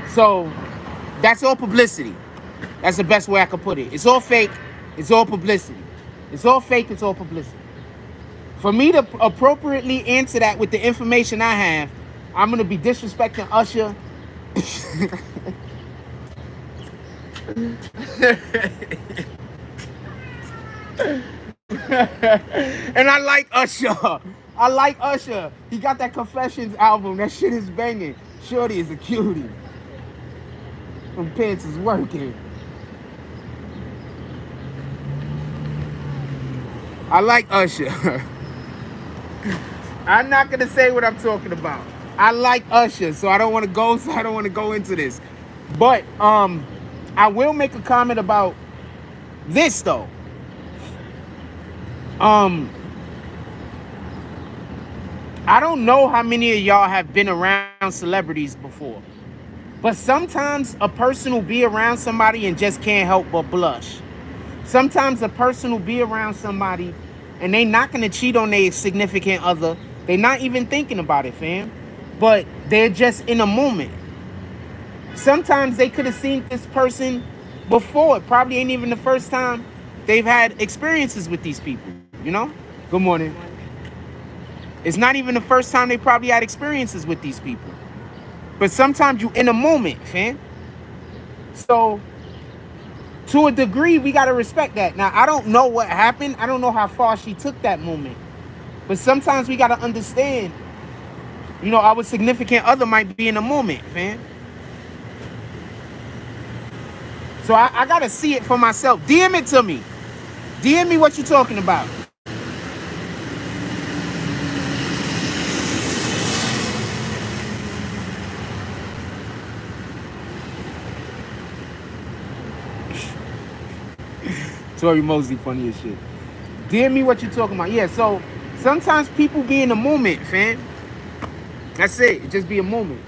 So that's all publicity. That's the best way I could put it. It's all fake. It's all publicity. It's all fake. It's all publicity. For me to appropriately answer that with the information I have, I'm going to be disrespecting Usher. And I like Usher. I like Usher. He got that Confessions album. That shit is banging. Shorty is a cutie. Them pants is working. I like Usher. I'm not gonna say what I'm talking about. I like Usher, so I don't want to go. So I don't want to go into this. But I will make a comment about this though. I don't know how many of y'all have been around celebrities before, but sometimes a person will be around somebody and just can't help but blush. Sometimes a person will be around somebody and they not gonna cheat on their significant other. They not even thinking about it, fam. But they're just in a moment. Sometimes they could have seen this person before. It probably ain't even the first time they've had experiences with these people, you know? Good morning. It's not even the first time they probably had experiences with these people. But sometimes you in a moment, fam. So to a degree, we gotta respect that. Now, I don't know what happened. I don't know how far she took that moment. But sometimes we gotta understand, you know, our significant other might be in a moment, fam. So I gotta see it for myself. DM it to me. DM me what you're talking about. Tori Mosley, funny as shit. DM me what you're talking about. Yeah, so sometimes people be in the moment, fam. That's it. It just be a moment.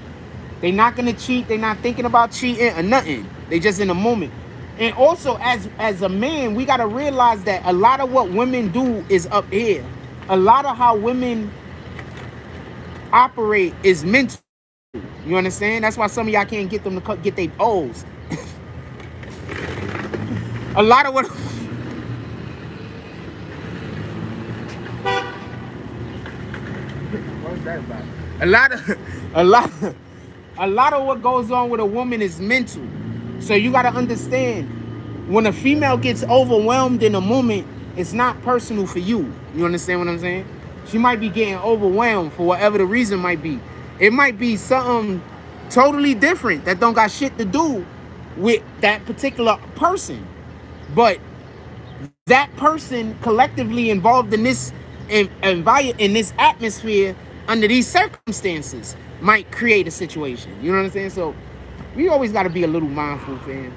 They not gonna cheat. They not thinking about cheating or nothing. They just in the moment. And also, as a man, we gotta realize that a lot of what women do is up here. A lot of how women operate is mental. You understand? That's why some of y'all can't get them to get their O's. A lot of what. What's that about? A lot of what goes on with a woman is mental. So you gotta understand, when a female gets overwhelmed in a moment, it's not personal for you. You understand what I'm saying? She might be getting overwhelmed for whatever the reason might be. It might be something totally different that don't got shit to do with that particular person. But that person collectively involved in this in this atmosphere under these circumstances might create a situation. You know what I'm saying? So we always got to be a little mindful, fam.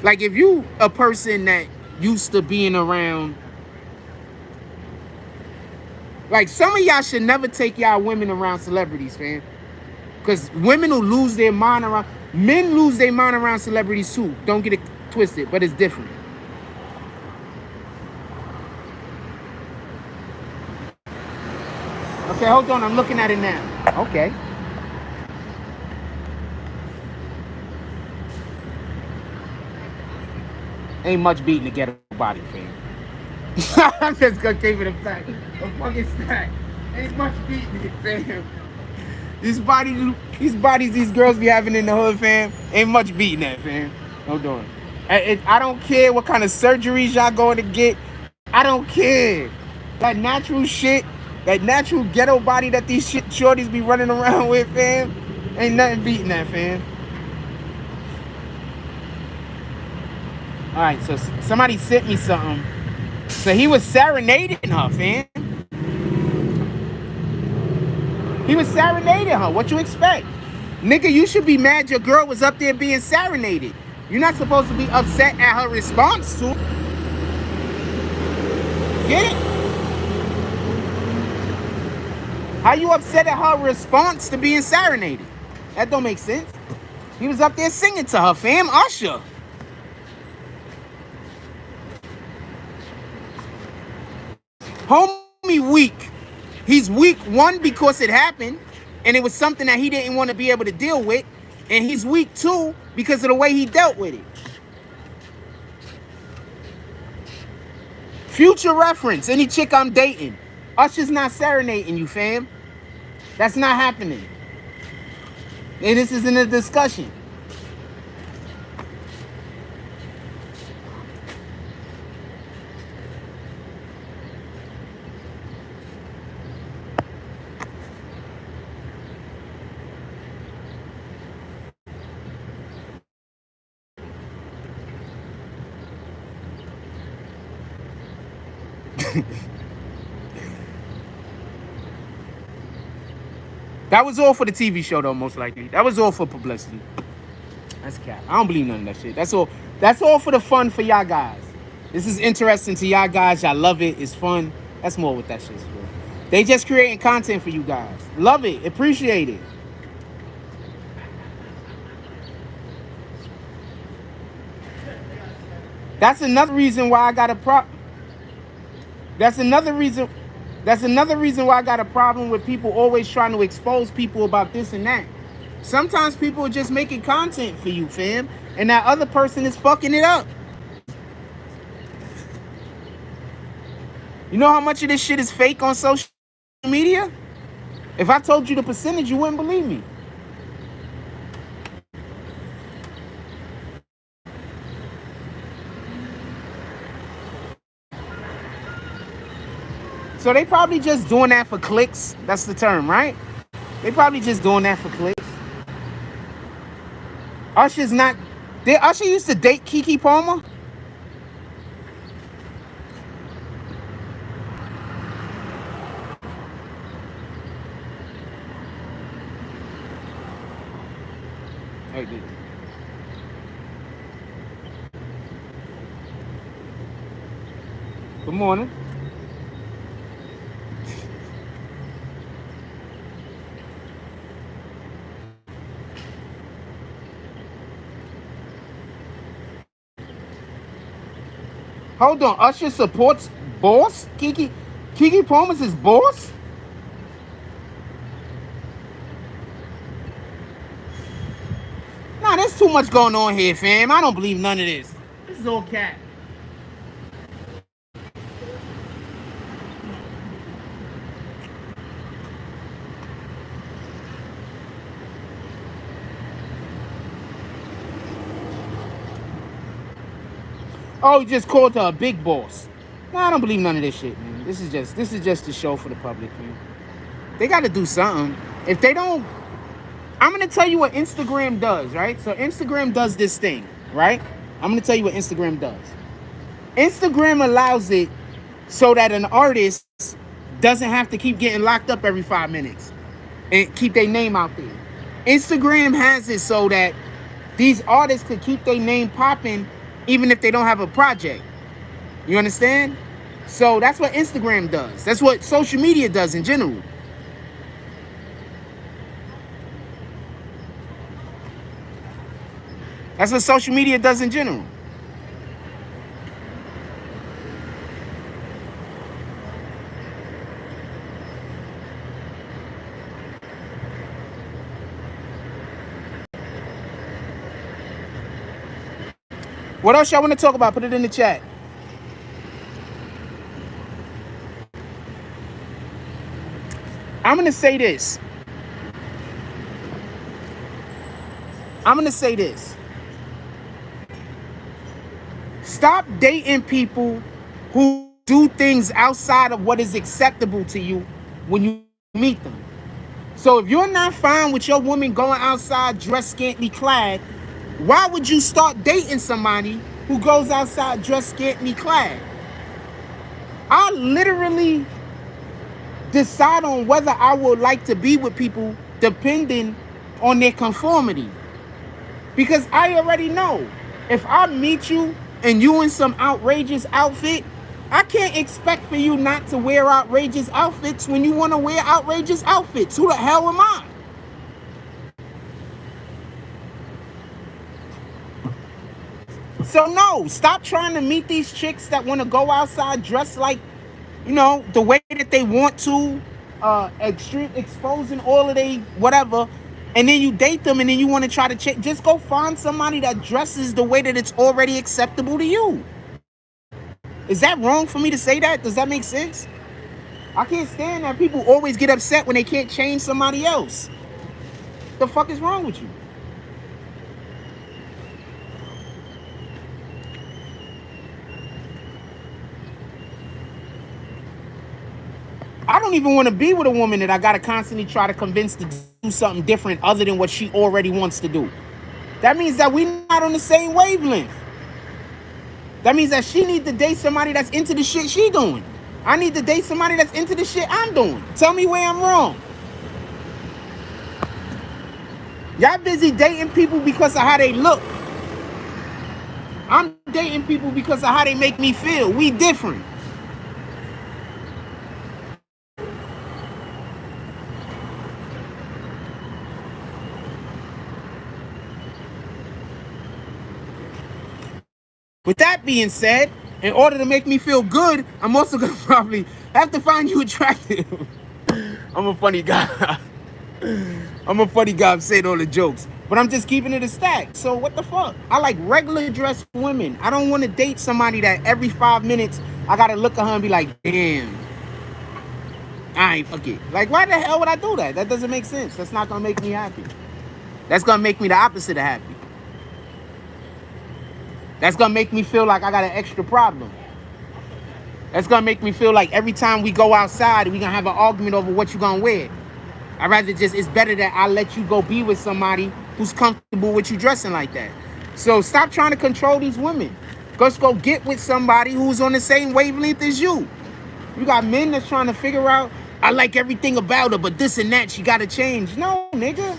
Like if you a person that used to being around, like some of y'all should never take y'all women around celebrities, fam. Because women will lose their mind around, men lose their mind around celebrities too. Don't get it twisted, but it's different. Okay, hold on. I'm looking at it now. Okay. Ain't much beating to get a body, fam. I'm just gonna keep it a fact. A fucking stack. Ain't much beating it, fam. These bodies these girls be having in the hood, fam. Ain't much beating that, fam. Hold on. I don't care what kind of surgeries y'all going to get. I don't care. That natural shit, that natural ghetto body that these shorties be running around with, fam. Ain't nothing beating that, fam. All right, so somebody sent me something. So he was serenading her, fam. He was serenading her. What you expect? Nigga, you should be mad your girl was up there being serenaded. You're not supposed to be upset at her response to it. Get it? How you upset at her response to being serenaded? That don't make sense. He was up there singing to her, fam. Usher. Homie weak. He's weak, one, because it happened, and it was something that he didn't want to be able to deal with. And he's weak, two, because of the way he dealt with it. Future reference, any chick I'm dating. Usher's not serenading you, fam. That's not happening. And this isn't a discussion. That was all for the TV show, though, most likely. That was all for publicity. That's cap. I don't believe none of that shit. That's all. That's all for the fun for y'all guys. This is interesting to y'all guys. Y'all love it. It's fun. That's more what that shit's for. They just creating content for you guys. Love it. Appreciate it. That's another reason why I got a That's another reason. That's another reason why I got a problem with people always trying to expose people about this and that. Sometimes people are just making content for you, fam, and that other person is fucking it up. You know how much of this shit is fake on social media? If I told you the percentage, you wouldn't believe me. So they probably just doing that for clicks. That's the term, right? They probably just doing that for clicks. Usher's not... Did Usher used to date Keke Palmer? Hey, dude. Good morning. Hold on, Usher supports Boss? Keke Palmer's his boss? Nah, there's too much going on here, fam. I don't believe none of this. This is all cat. Oh, he just called her a big boss. Nah, I don't believe none of this shit, man. This is just a show for the public, man. They got to do something. If they don't, I'm gonna tell you what Instagram does, right? So Instagram does this thing, right? I'm gonna tell you what Instagram does. Instagram allows it so that an artist doesn't have to keep getting locked up every 5 minutes and keep their name out there. Instagram has it so that these artists could keep their name popping even if they don't have a project. You understand? So that's what Instagram does. That's what social media does in general. That's what social media does in general. What else y'all want to talk about? Put it in the chat. I'm going to say this. Stop dating people who do things outside of what is acceptable to you when you meet them. So if you're not fine with your woman going outside dressed scantily clad, why would you start dating somebody who goes outside dressed scantily clad? I literally decide on whether I would like to be with people depending on their conformity. Because I already know if I meet you and you in some outrageous outfit, I can't expect for you not to wear outrageous outfits when you want to wear outrageous outfits. Who the hell am I? So no, stop trying to meet these chicks that want to go outside dressed like, you know, the way that they want to, extreme exposing all of they whatever, and then you date them and then you want to try to check. Just go find somebody that dresses the way that it's already acceptable to you. Is that wrong for me to say that? Does that make sense? I can't stand that people always get upset when they can't change somebody else. The fuck is wrong with you? I don't even want to be with a woman that I got to constantly try to convince to do something different other than what she already wants to do. That means that we're not on the same wavelength. That means that she needs to date somebody that's into the shit she doing. I need to date somebody that's into the shit I'm doing. Tell me where I'm wrong. Y'all busy dating people because of how they look. I'm dating people because of how they make me feel. We different. With that being said, in order to make me feel good, I'm also gonna probably have to find you attractive. I'm a funny guy. I'm a funny guy. I'm saying all the jokes, but I'm just keeping it a stack. So what the fuck? I like regular dressed women. I don't want to date somebody that every 5 minutes I gotta look at her and be like, damn, I ain't fuck it. Like, why the hell would I do that? That doesn't make sense. That's not gonna make me happy. That's gonna make me the opposite of happy. That's gonna make me feel like I got an extra problem. That's gonna make me feel like every time we go outside, we gonna have an argument over what you gonna wear. I'd rather just, it's better that I let you go be with somebody who's comfortable with you dressing like that. So stop trying to control these women. Just go get with somebody who's on the same wavelength as you. You got men that's trying to figure out, I like everything about her, but this and that, she gotta change. No, nigga.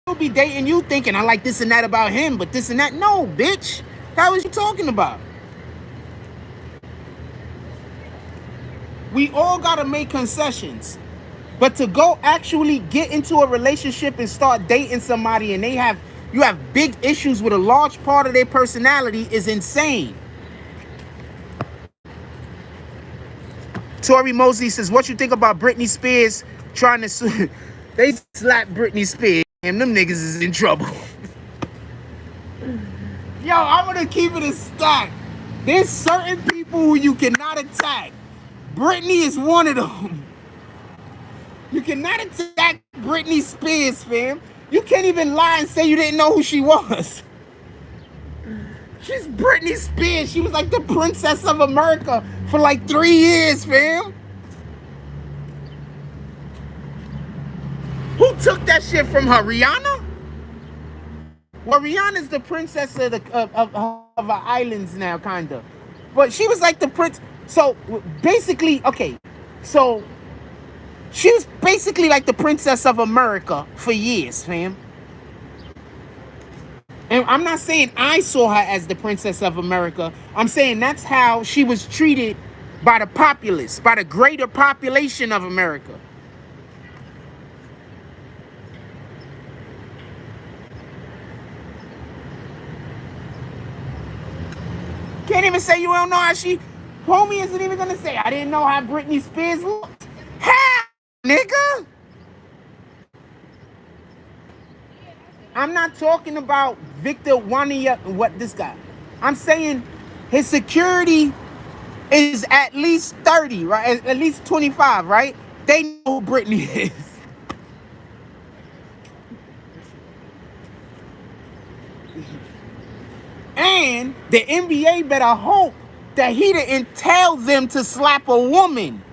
You'll be dating you thinking, I like this and that about him, but this and that. No, bitch. How is you talking about? We all gotta make concessions. But to go actually get into a relationship and start dating somebody and you have big issues with a large part of their personality is insane. Tori Mosley says, what you think about Britney Spears trying to sue? They slapped Britney Spears and them niggas is in trouble. Yo, I'm gonna keep it a stack. There's certain people who you cannot attack. Britney is one of them. You cannot attack Britney Spears, fam. You can't even lie and say you didn't know who she was. She's Britney Spears. She was like the princess of America for like 3 years, fam. Who took that shit from her? Rihanna? Well, Rihanna's the princess of the islands now, kinda. But she was like the prince. So basically, okay. So she was basically like the princess of America for years, fam. And I'm not saying I saw her as the princess of America. I'm saying that's how she was treated by the populace, by the greater population of America. Can't even say you don't know how she... Homie isn't even gonna say, I didn't know how Britney Spears looked. Hell, nigga! I'm not talking about Victor Wanya, what this guy. I'm saying his security is at least 30, right? At least 25, right? They know who Britney is. And the NBA better hope that he didn't tell them to slap a woman.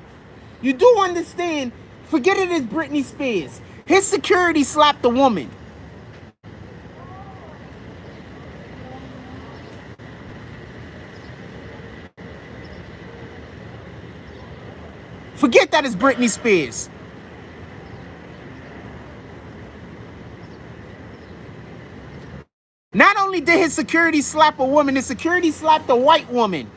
You do understand, forget it is Britney Spears. His security slapped a woman. Forget that it's Britney Spears. Not only did his security slap a woman, his security slapped a white woman.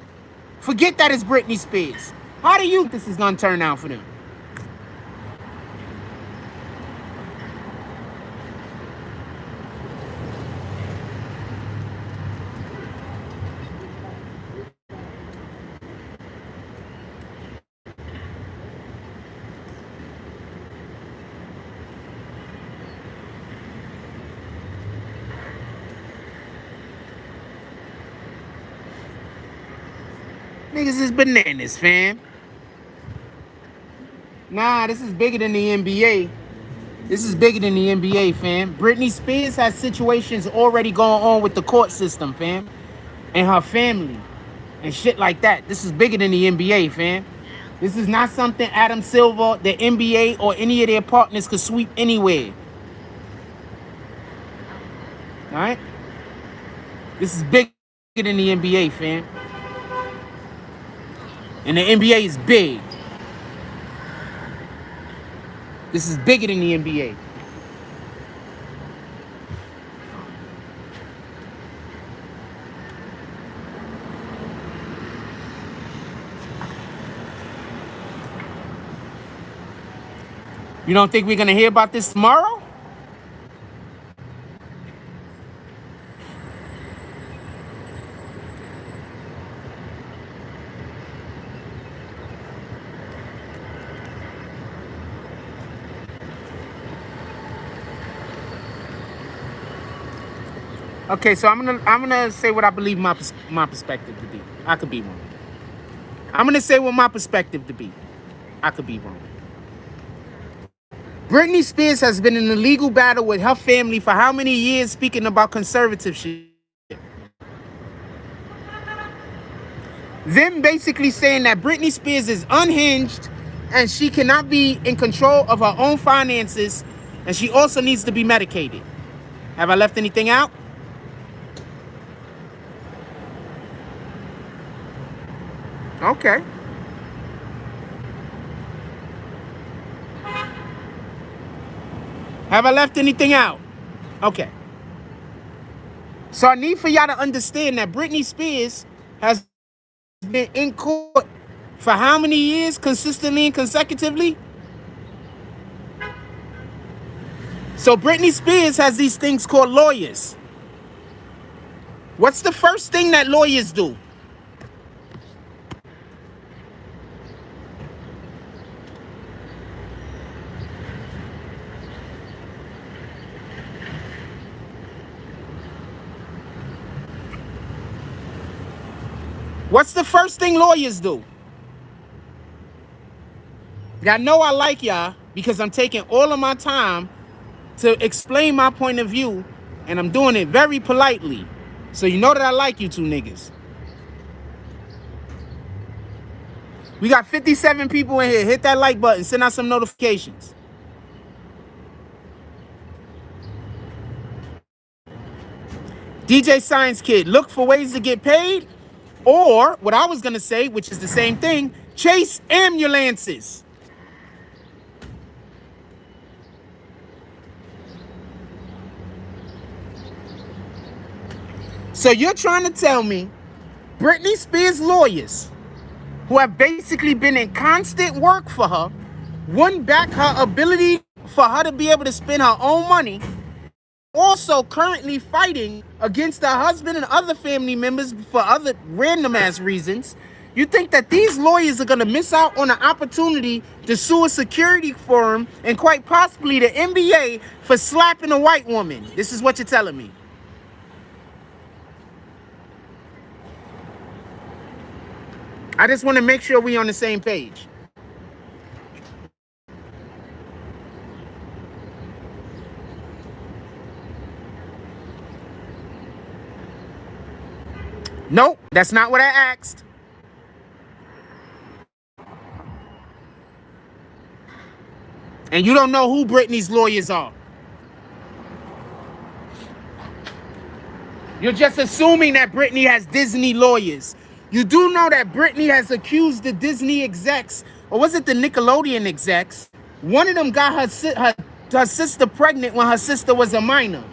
Forget that it's Britney Spears. How do you think this is gonna turn out for them? Niggas is bananas, fam. Nah, this is bigger than the NBA. This is bigger than the NBA, fam. Britney Spears has situations already going on with the court system, fam. And her family. And shit like that. This is bigger than the NBA, fam. This is not something Adam Silver, the NBA, or any of their partners could sweep anywhere. Alright? This is bigger than the NBA, fam. And the NBA is big. This is bigger than the NBA. You don't think we're going to hear about this tomorrow? Okay, so I'm gonna say what I believe my perspective to be. I could be wrong. I'm gonna say what my perspective to be. I could be wrong. Britney Spears has been in a legal battle with her family for how many years, speaking about conservatorship? Them basically saying that Britney Spears is unhinged and she cannot be in control of her own finances, and she also needs to be medicated. Have I left anything out? Okay. Have I left anything out? Okay. So I need for y'all to understand that Britney Spears has been in court for how many years consistently and consecutively? So Britney Spears has these things called lawyers. What's the first thing that lawyers do? What's the first thing lawyers do? Y'all know I like y'all because I'm taking all of my time to explain my point of view, and I'm doing it very politely. So you know that I like you two niggas. We got 57 people in here. Hit that like button. Send out some notifications. DJ Science Kid, look for ways to get paid. Or what I was going to say, which is the same thing, chase ambulances. So you're trying to tell me Britney Spears lawyers, who have basically been in constant work for her, won back her ability for her to be able to spend her own money, also currently fighting against her husband and other family members for other random ass reasons. You think that these lawyers are going to miss out on an opportunity to sue a security firm and quite possibly the NBA for slapping a white woman? This is what you're telling me. I just want to make sure we're on the same page. Nope, that's not what I asked. And you don't know who Britney's lawyers are. You're just assuming that Britney has Disney lawyers. You do know that Britney has accused the Disney execs, or was it the Nickelodeon execs? One of them got her sister pregnant when her sister was a minor.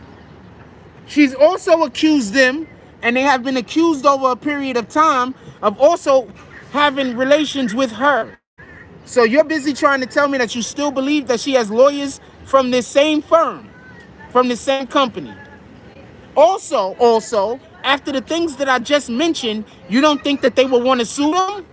She's also accused them, and they have been accused over a period of time of also having relations with her. So you're busy trying to tell me that you still believe that she has lawyers from this same firm, from the same company. Also, after the things that I just mentioned, you don't think that they will want to sue them?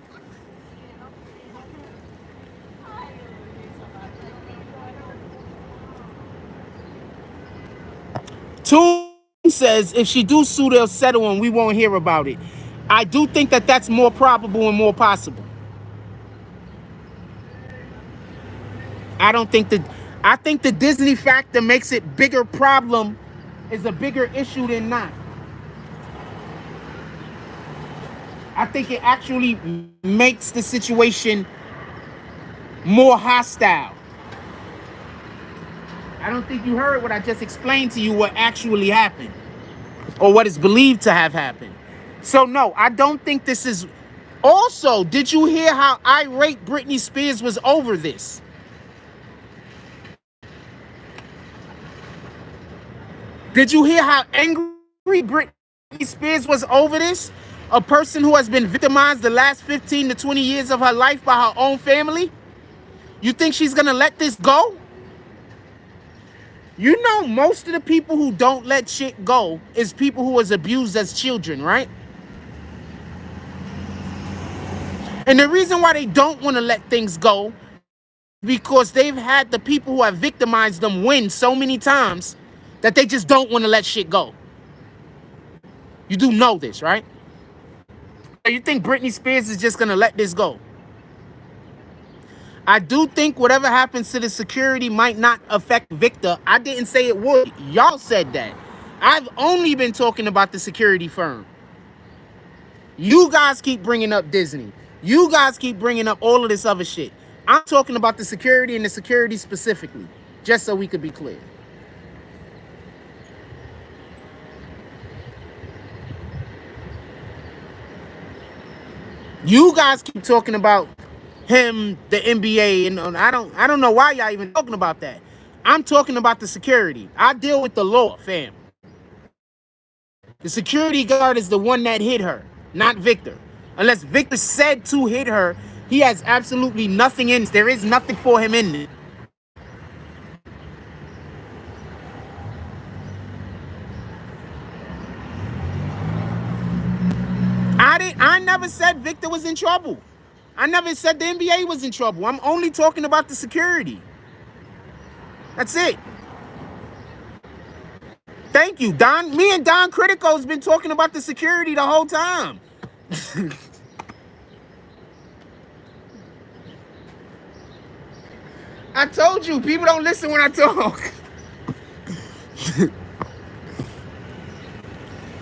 Toon says if she do sue, they'll settle and we won't hear about it. I do think that that's more probable and more possible. I think the Disney factor makes it bigger problem, is a bigger issue than not. I think it actually makes the situation more hostile. I don't think you heard what I just explained to you, what actually happened, or what is believed to have happened. So no, I don't think this is... Also, did you hear how irate Britney Spears was over this? Did you hear how angry Britney Spears was over this? A person who has been victimized the last 15 to 20 years of her life by her own family? You think she's gonna let this go? You know, most of the people who don't let shit go is people who was abused as children, right? And the reason why they don't want to let things go because they've had the people who have victimized them win so many times that they just don't want to let shit go. You do know this, right? You think Britney Spears is just going to let this go? I do think whatever happens to the security might not affect Victor. I didn't say it would. Y'all said that. I've only been talking about the security firm. You guys keep bringing up Disney. You guys keep bringing up all of this other shit. I'm talking about the security and the security specifically, just so we could be clear. You guys keep talking about him, the NBA, and I don't know why y'all even talking about that. I'm talking about the security. I deal with the law, fam. The security guard is the one that hit her, not Victor. Unless Victor said to hit her, he has absolutely nothing in. There is nothing for him in it. I never said Victor was in trouble. I never said the NBA was in trouble. I'm only talking about the security. That's it. Thank you, Don. Me and Don Critico has been talking about the security the whole time. I told you, people don't listen when I talk.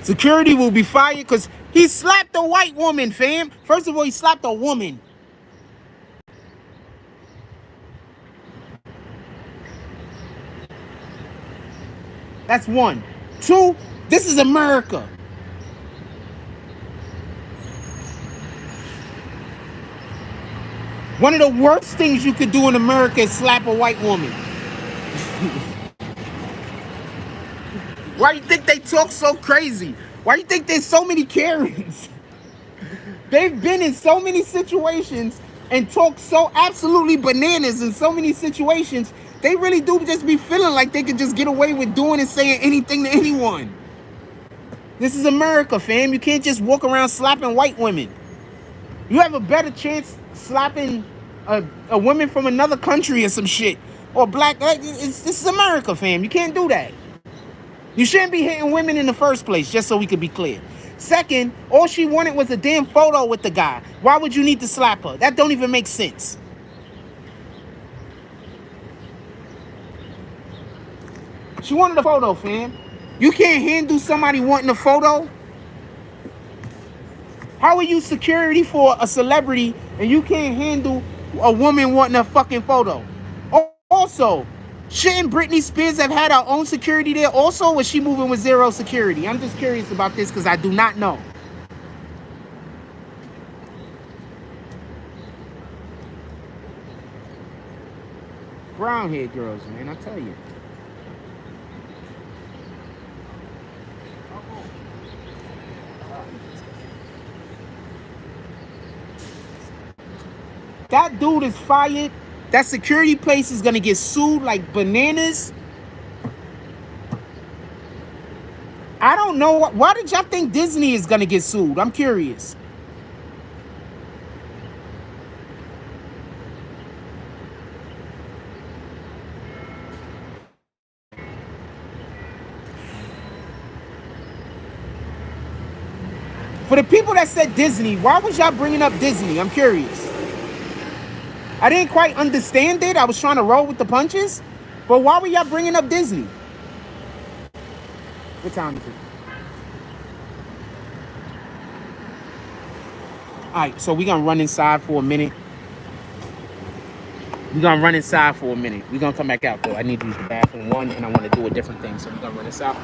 Security will be fired because he slapped a white woman, fam. First of all, he slapped a woman. That's one. Two, this is America. One of the worst things you could do in America is slap a white woman. Why do you think they talk so crazy? Why do you think there's so many Karens? They've been in so many situations and talk so absolutely bananas in so many situations. They really do just be feeling like they could just get away with doing and saying anything to anyone. This is America, fam. You can't just walk around slapping white women. You have a better chance slapping a woman from another country or some shit. Or black. This is America, fam. You can't do that. You shouldn't be hitting women in the first place, just so we could be clear. Second, all she wanted was a damn photo with the guy. Why would you need to slap her? That don't even make sense. She wanted a photo, fam. You can't handle somebody wanting a photo? How are you security for a celebrity and you can't handle a woman wanting a fucking photo? Also, shouldn't Britney Spears have had her own security there also, or was she moving with zero security? I'm just curious about this because I do not know. Brown haired girls, man, I tell you. That dude is fired. That security place is gonna get sued like bananas. I don't know. Why did y'all think Disney is gonna get sued? I'm curious. For the people that said Disney, why was y'all bringing up Disney? I'm curious. I didn't quite understand it. I was trying to roll with the punches. But why were y'all bringing up Disney? What time is it? All right, so we're going to run inside for a minute. We're going to run inside for a minute. We're going to come back out, though. I need to use the bathroom, one, and I want to do a different thing. So we're going to run inside.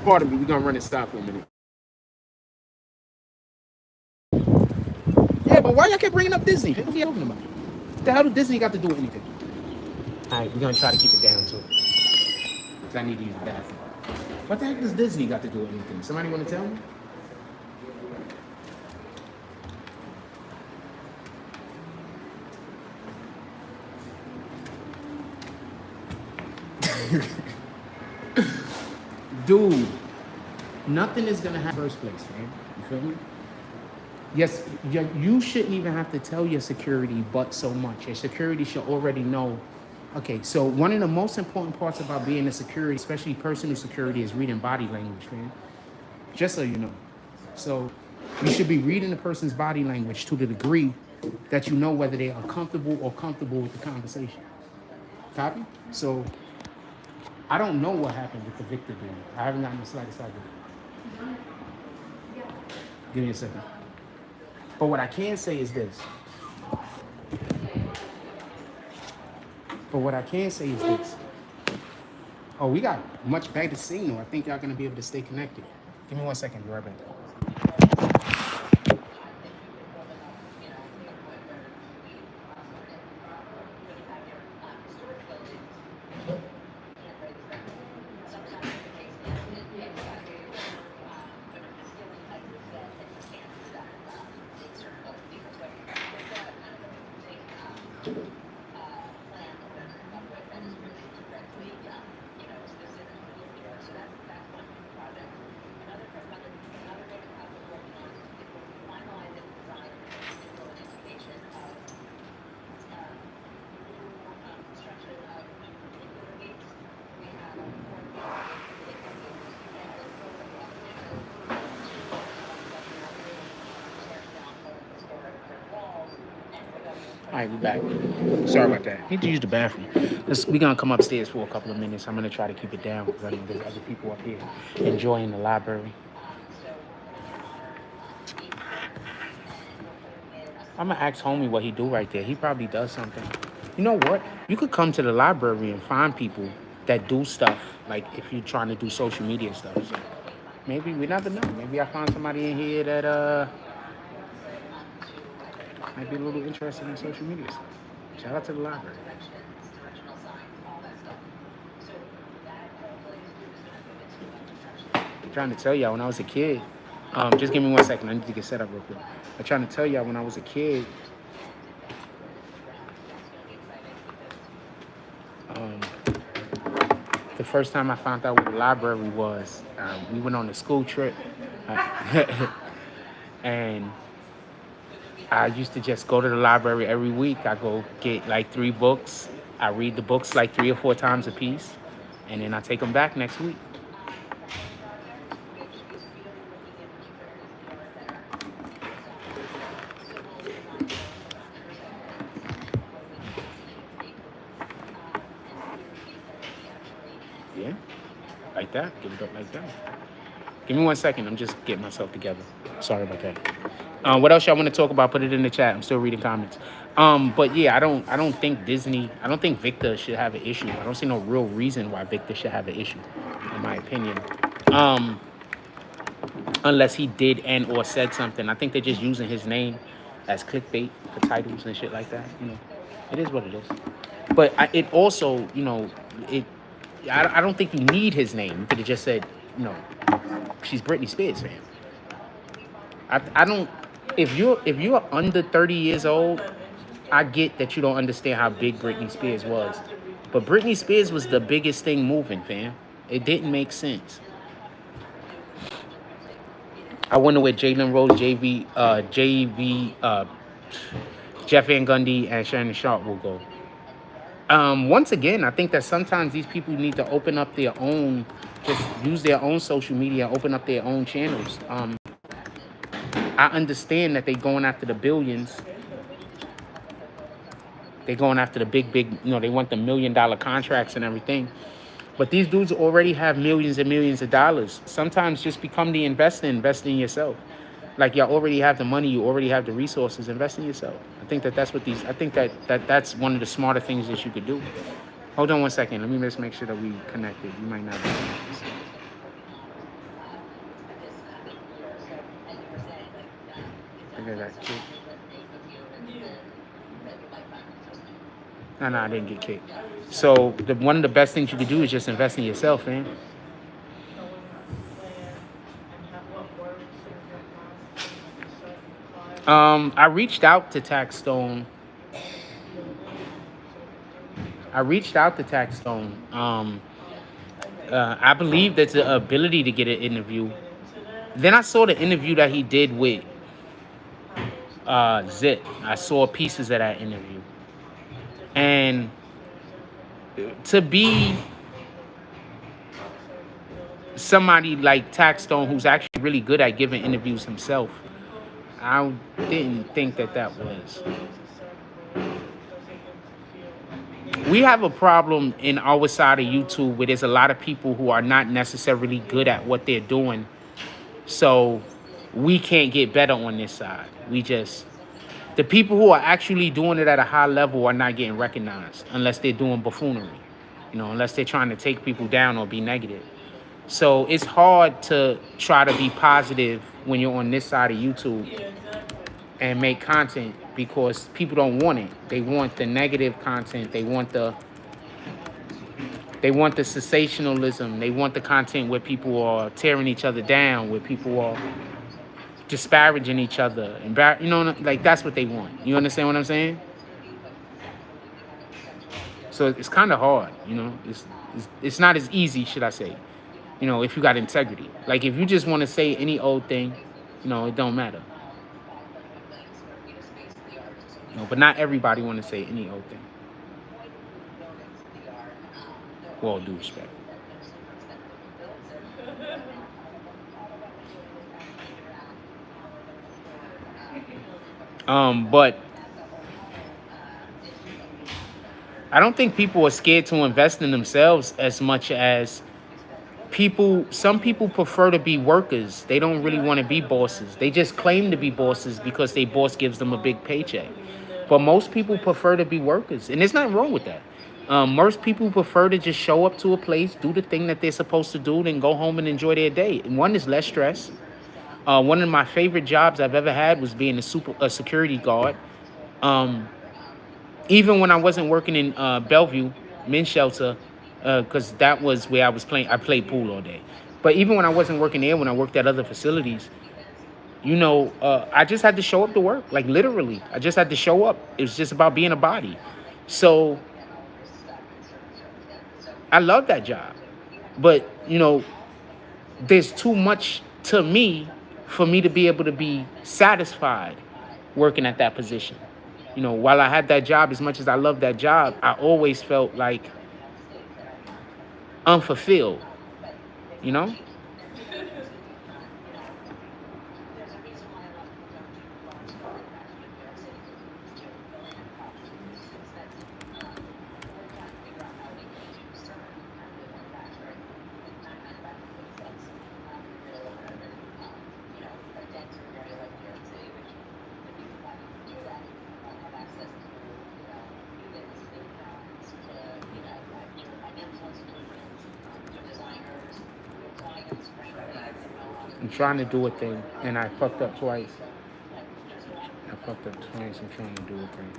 Pardon me. We're going to run inside for a minute. Yeah, but why y'all kept bringing up Disney? What are you talking about? What the hell do Disney got to do with anything? All right, we're going to try to keep it down, too. Because I need to use the bathroom. What the heck does Disney got to do with anything? Somebody want to tell me? Dude, nothing is gonna happen in the first place, man. You feel me? Yes, you shouldn't even have to tell your security but so much. Your security should already know. Okay, so one of the most important parts about being a security, especially personal security, is reading body language, man. Just so you know. So you should be reading the person's body language to the degree that you know whether they are comfortable or comfortable with the conversation. Copy? So I don't know what happened with the Victor dude. I haven't gotten the slightest idea. Give me a second. But what I can say is this. But what I can say is this. Oh, we got much better signal. I think y'all gonna be able to stay connected. Give me 1 second, be right back. All right, we back. Sorry about that. Need to use the bathroom. We're gonna come upstairs for a couple of minutes. I'm gonna try to keep it down because I know there's other people up here enjoying the library. I'm gonna ask homie what he do right there. He probably does something. You know what? You could come to the library and find people that do stuff. Like if you're trying to do social media stuff. So maybe we never know. Maybe I find somebody in here that might be a little interested in social media stuff. Shout out to the library. I'm trying to tell y'all when I was a kid. Just give me 1 second. I need to get set up real quick. I'm trying to tell y'all when I was a kid. The first time I found out what the library was, we went on a school trip. And I used to just go to the library every week. I go get like 3 books. I read the books like 3 or 4 times a piece. And then I take them back next week. Yeah, like that. Give it up like that. Give me 1 second. I'm just getting myself together. Sorry about that. What else y'all want to talk about? Put it in the chat. I'm still reading comments. But yeah, I don't think Victor should have an issue. I don't see no real reason why Victor should have an issue, in my opinion. Unless he did and or said something. I think they're just using his name as clickbait for titles and shit like that. You know, it is what it is. But it also, you know, I don't think you need his name. You could have just said, you know, she's Britney Spears, man. I don't. If you're under 30 years old, I get that you don't understand how big Britney Spears was, but Britney Spears was the biggest thing moving, fam. It didn't make sense. I wonder where Jalen Rose, Jeff Van Gundy, and Shannon Sharp will go. Once again, I think that sometimes these people need to open up their own, just use their own social media, open up their own channels. I understand that they're going after the billions. They're going after the big, you know, they want the $1 million contracts and everything. But these dudes already have millions and millions of dollars. Sometimes just become the investor, invest in yourself. Like y'all already have the money, you already have the resources, invest in yourself. I think that's one of the smarter things that you could do. Hold on 1 second. Let me just make sure that we connected. You might not be connected. I think I got kicked. No, I didn't get kicked. So one of the best things you could do is just invest in yourself, man. I reached out to Taxstone. I believe that's the ability to get an interview. Then I saw the interview that he did with Zit. I saw pieces of that interview. And to be somebody like Taxstone, who's actually really good at giving interviews himself, I didn't think that that was. We have a problem in our side of YouTube where there's a lot of people who are not necessarily good at what they're doing. So we can't get better on this side. The people who are actually doing it at a high level are not getting recognized unless they're doing buffoonery, unless they're trying to take people down or be negative. So it's hard to try to be positive when you're on this side of YouTube and make content because people don't want it. They want the negative content. They want the sensationalism. They want the content where people are tearing each other down, where people are disparaging each other. Like that's what they want. You understand what I'm saying? So it's kind of hard, It's not as easy, should I say, if you got integrity. Like if you just want to say any old thing, it don't matter. But not everybody want to say any old thing. With all due respect. But I don't think people are scared to invest in themselves as much as some people prefer to be workers. They don't really want to be bosses. They just claim to be bosses because their boss gives them a big paycheck. But most people prefer to be workers, and there's nothing wrong with that. Most people prefer to just show up to a place, do the thing that they're supposed to do, then go home and enjoy their day. And one is less stress. One of my favorite jobs I've ever had was being a security guard. Even when I wasn't working in Bellevue men's shelter, because that was where I was playing. I played pool all day. But even when I wasn't working there, when I worked at other facilities, I just had to show up to work. Like literally, I just had to show up. It was just about being a body. So I love that job. But, there's too much to me for me to be able to be satisfied working at that position. While I had that job, as much as I loved that job, I always felt like unfulfilled, I'm trying to do a thing, and I fucked up twice. I'm trying to do a thing.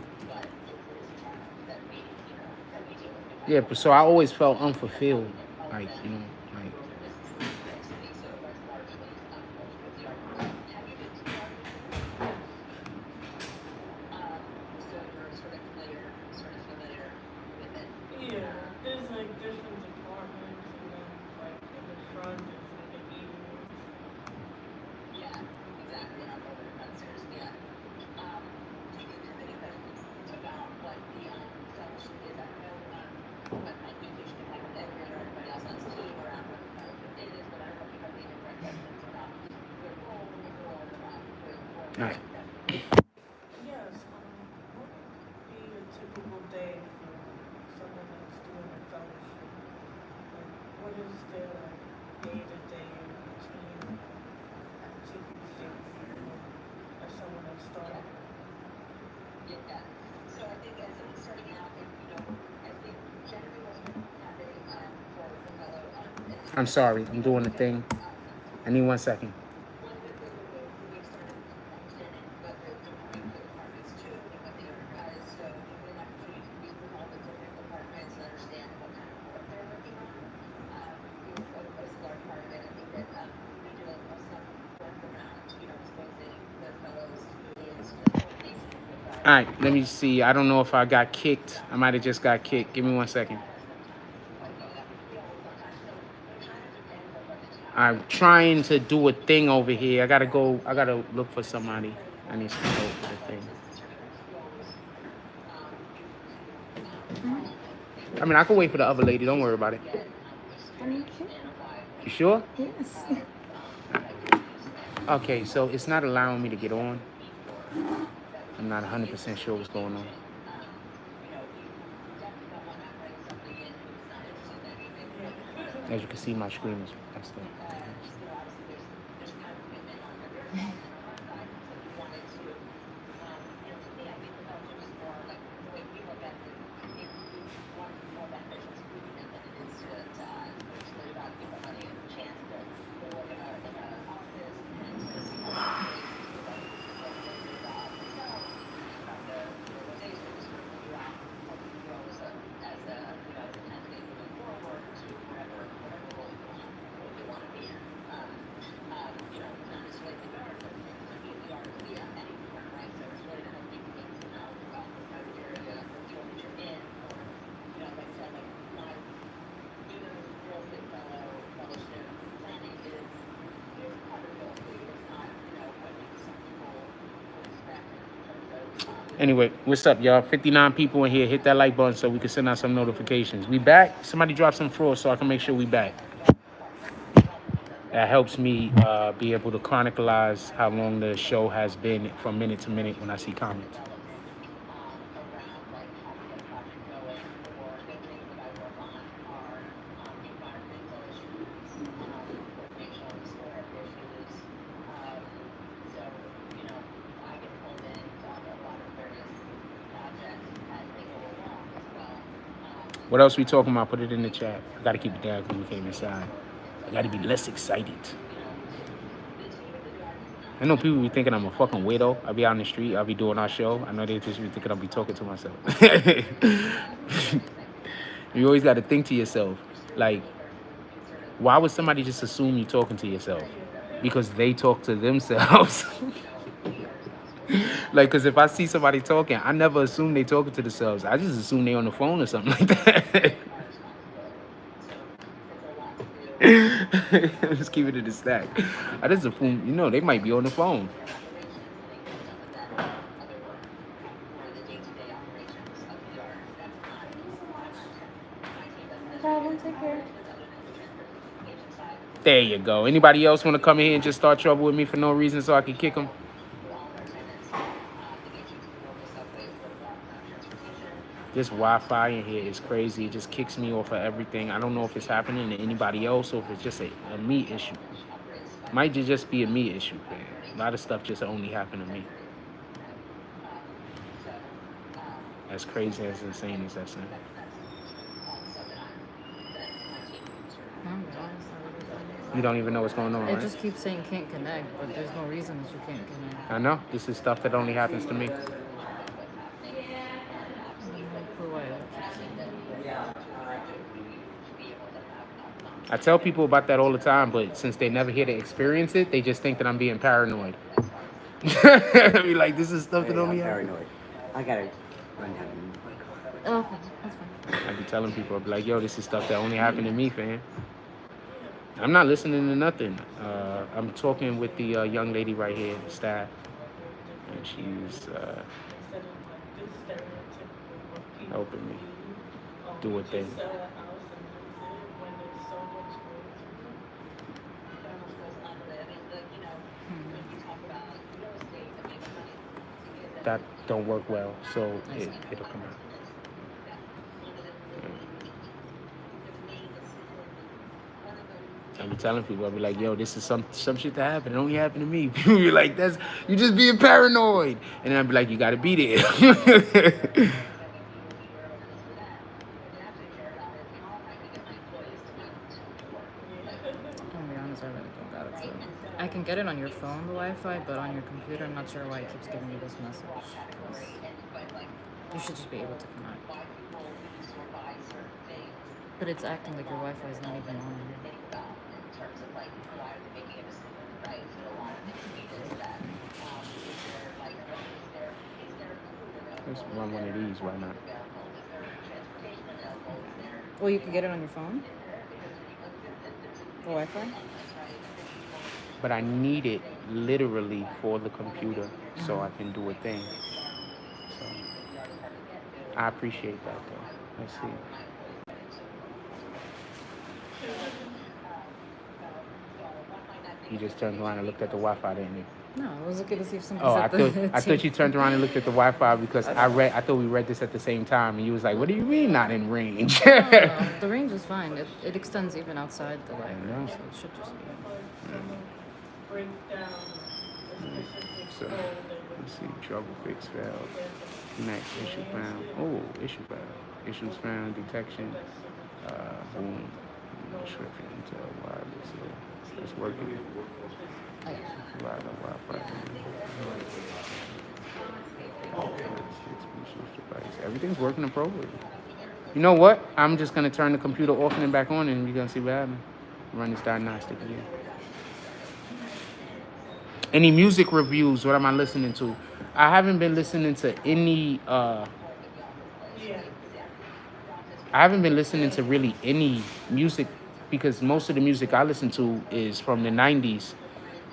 Yeah, but so I always felt unfulfilled, like. All right. I'm sorry, I'm doing the thing. I need 1 second. All right, let me see. I don't know if I got kicked. I might have just got kicked. Give me 1 second. I'm trying to do a thing over here. I gotta look for somebody. I need some help with the thing. I mean, I can wait for the other lady. Don't worry about it. Okay. You sure? Yes. Okay, so it's not allowing me to get on. I'm not 100% sure what's going on. As you can see, my screen is messed up. Anyway, what's up, y'all? 59 people in here. Hit that like button so we can send out some notifications. We back? Somebody drop some fraud so I can make sure we back. That helps me be able to chronicleize how long the show has been from minute to minute when I see comments. What else we talking about? Put it in the chat. I gotta keep it down because we came inside. I gotta be less excited. I know people be thinking I'm a fucking weirdo. I'll be out in the street. I'll be doing our show. I know they just be thinking I'll be talking to myself. You always got to think to yourself, like, why would somebody just assume you're talking to yourself? Because they talk to themselves. Like, because if I see somebody talking, I never assume they talking to themselves. I just assume they on the phone or something like that. Just keep it in the stack. I just assume, they might be on the phone. No problem. Take care. There you go. Anybody else want to come in here and just start trouble with me for no reason so I can kick them? This Wi-Fi in here is crazy. It just kicks me off of everything. I don't know if it's happening to anybody else or if it's just a me issue. Might just be a me issue, man. A lot of stuff just only happened to me. As crazy, as insane as that sounds. You don't even know what's going on, It right? just keeps saying can't connect, but there's no reason that you can't connect. I know. This is stuff that only happens to me. I tell people about that all the time, but since they never hear to experience it, they just think that I'm being paranoid. I mean, like, this is stuff that only happens. Paranoid. I gotta run down and move my car. Okay, that's fine. I be telling people, I be like, yo, this is stuff that only happened to me, fam. I'm not listening to nothing. I'm talking with the young lady right here, staff, and she's helping me do a thing. That don't work well, so it'll come out. I be telling people, I be like, yo, this is some shit that happened. It only happened to me. People be like, you just being paranoid. And then I be like, you gotta be there. I can get it on your phone, the Wi-Fi, but on your computer, I'm not sure why it keeps giving me this message. You should just be able to connect. But it's acting like your Wi-Fi is not even on. Let's run one of these right now. Well, you can get it on your phone? The Wi-Fi? but I need it literally for the computer so I can do a thing. So I appreciate that though. Let's see. He just turned around and looked at the Wi-Fi, didn't he? No, I was looking to see if Oh, somebody's at the I thought you turned around and looked at the Wi-Fi because I thought we read this at the same time, and you was like, "What do you mean not in range?" No, the range is fine. It extends even outside the library, so it should just be. So let's see. Trouble fix failed. Next issue found. Oh, issue found. Issues found. Detection. Boom. Description. Intel. Wireless. It's working. I got you. Wi-Fi. Everything's working appropriately. You know what? I'm just gonna turn the computer off and then back on, and you're gonna see what happens. Run this diagnostic again. Any music reviews? What am I listening to? I haven't been listening to any. I haven't been listening to really any music because most of the music I listen to is from the '90s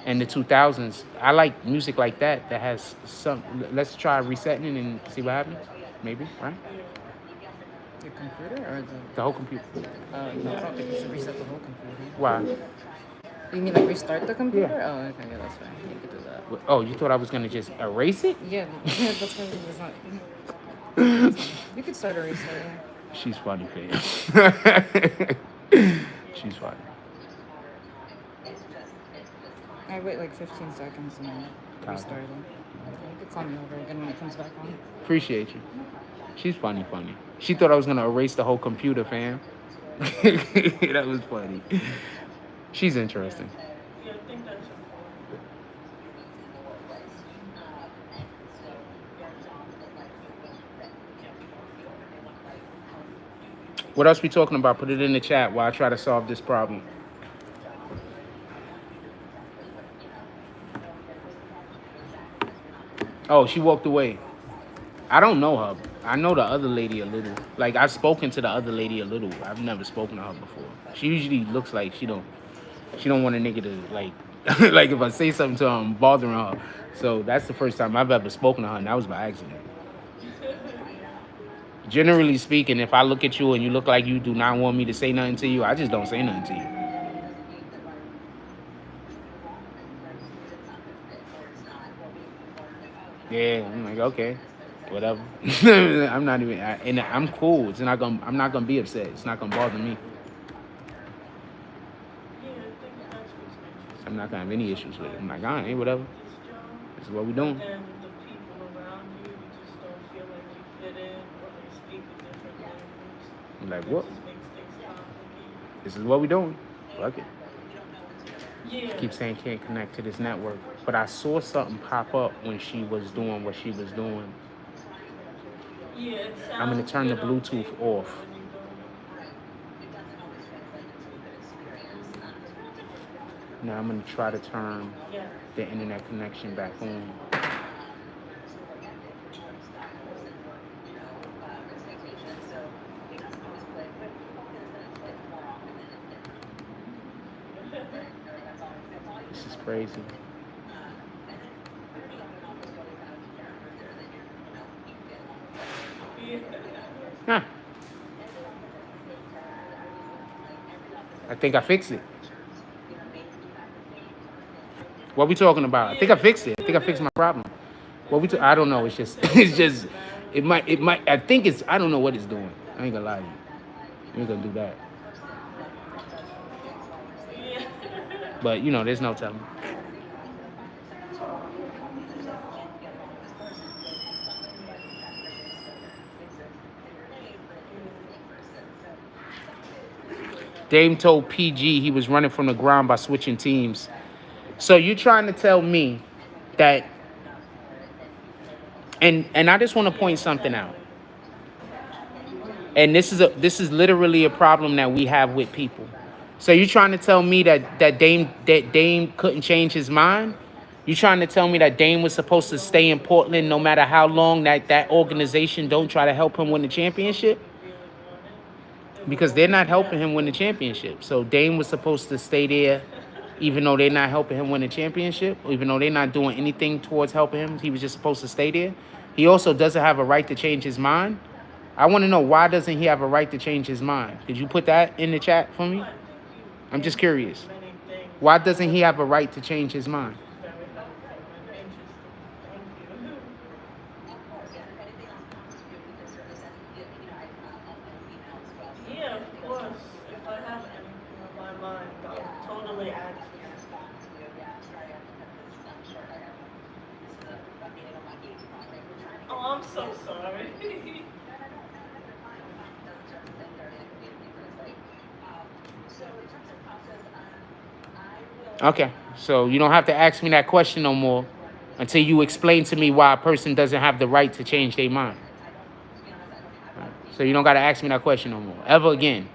and the 2000s. I like music like that has some. Let's try resetting and see what happens. Maybe, right? Your computer or The whole computer. No, I don't think you should reset the whole computer. Why? You mean like restart the computer? Yeah. Oh, okay, yeah, that's fine. You could do that. Oh, you thought I was gonna just erase it? Yeah, that's why it's not. You could start a restart. Yeah. She's funny, fam. She's funny. I wait like 15 seconds and then restart it. You could call me over again when it comes back on. Appreciate you. She's funny. She thought I was gonna erase the whole computer, fam. That was funny. She's interesting. What else we talking about? Put it in the chat while I try to solve this problem. Oh, she walked away. I don't know her. I know the other lady a little. Like, I've spoken to the other lady a little. I've never spoken to her before. She usually looks like she don't want a nigga to, like, like if I say something to her, I'm bothering her. So that's the first time I've ever spoken to her, and that was by accident. Generally speaking, if I look at you and you look like you do not want me to say nothing to you, I just don't say nothing to you. Yeah, I'm like, okay, whatever. I'm not even, and I'm cool. I'm not gonna be upset. It's not gonna bother me. I'm not gonna have any issues with it. I'm like, all right, whatever. This is what we doing. I'm like, what? This is what we doing. Fuck it. Keep saying can't connect to this network. But I saw something pop up when she was doing what she was doing. I'm gonna turn the Bluetooth off. Now I'm gonna try to turn the internet connection back on. This is crazy. Huh. I think I fixed it. What we talking about? I think I fixed it. I think I fixed my problem. I don't know. It's just it might I think it's I don't know what it's doing. I ain't gonna lie to you. I ain't gonna do that. But you know, there's no telling. Dame told PG he was running from the ground by switching teams. So you're trying to tell me that, and I just want to point something out. And this is literally a problem that we have with people. So you're trying to tell me that Dame couldn't change his mind? You trying to tell me that Dame was supposed to stay in Portland no matter how long that organization don't try to help him win the championship? Because they're not helping him win the championship. So Dame was supposed to stay there even though they're not helping him win a championship, even though they're not doing anything towards helping him. He was just supposed to stay there. He also doesn't have a right to change his mind. I want to know, why doesn't he have a right to change his mind? Could you put that in the chat for me? I'm just curious. Why doesn't he have a right to change his mind? Yeah, of course. If I have anything on my mind, I'll totally ask you. Oh, I'm so sorry. Okay, so you don't have to ask me that question no more until you explain to me why a person doesn't have the right to change their mind. Right. So you don't got to ask me that question no more, ever again.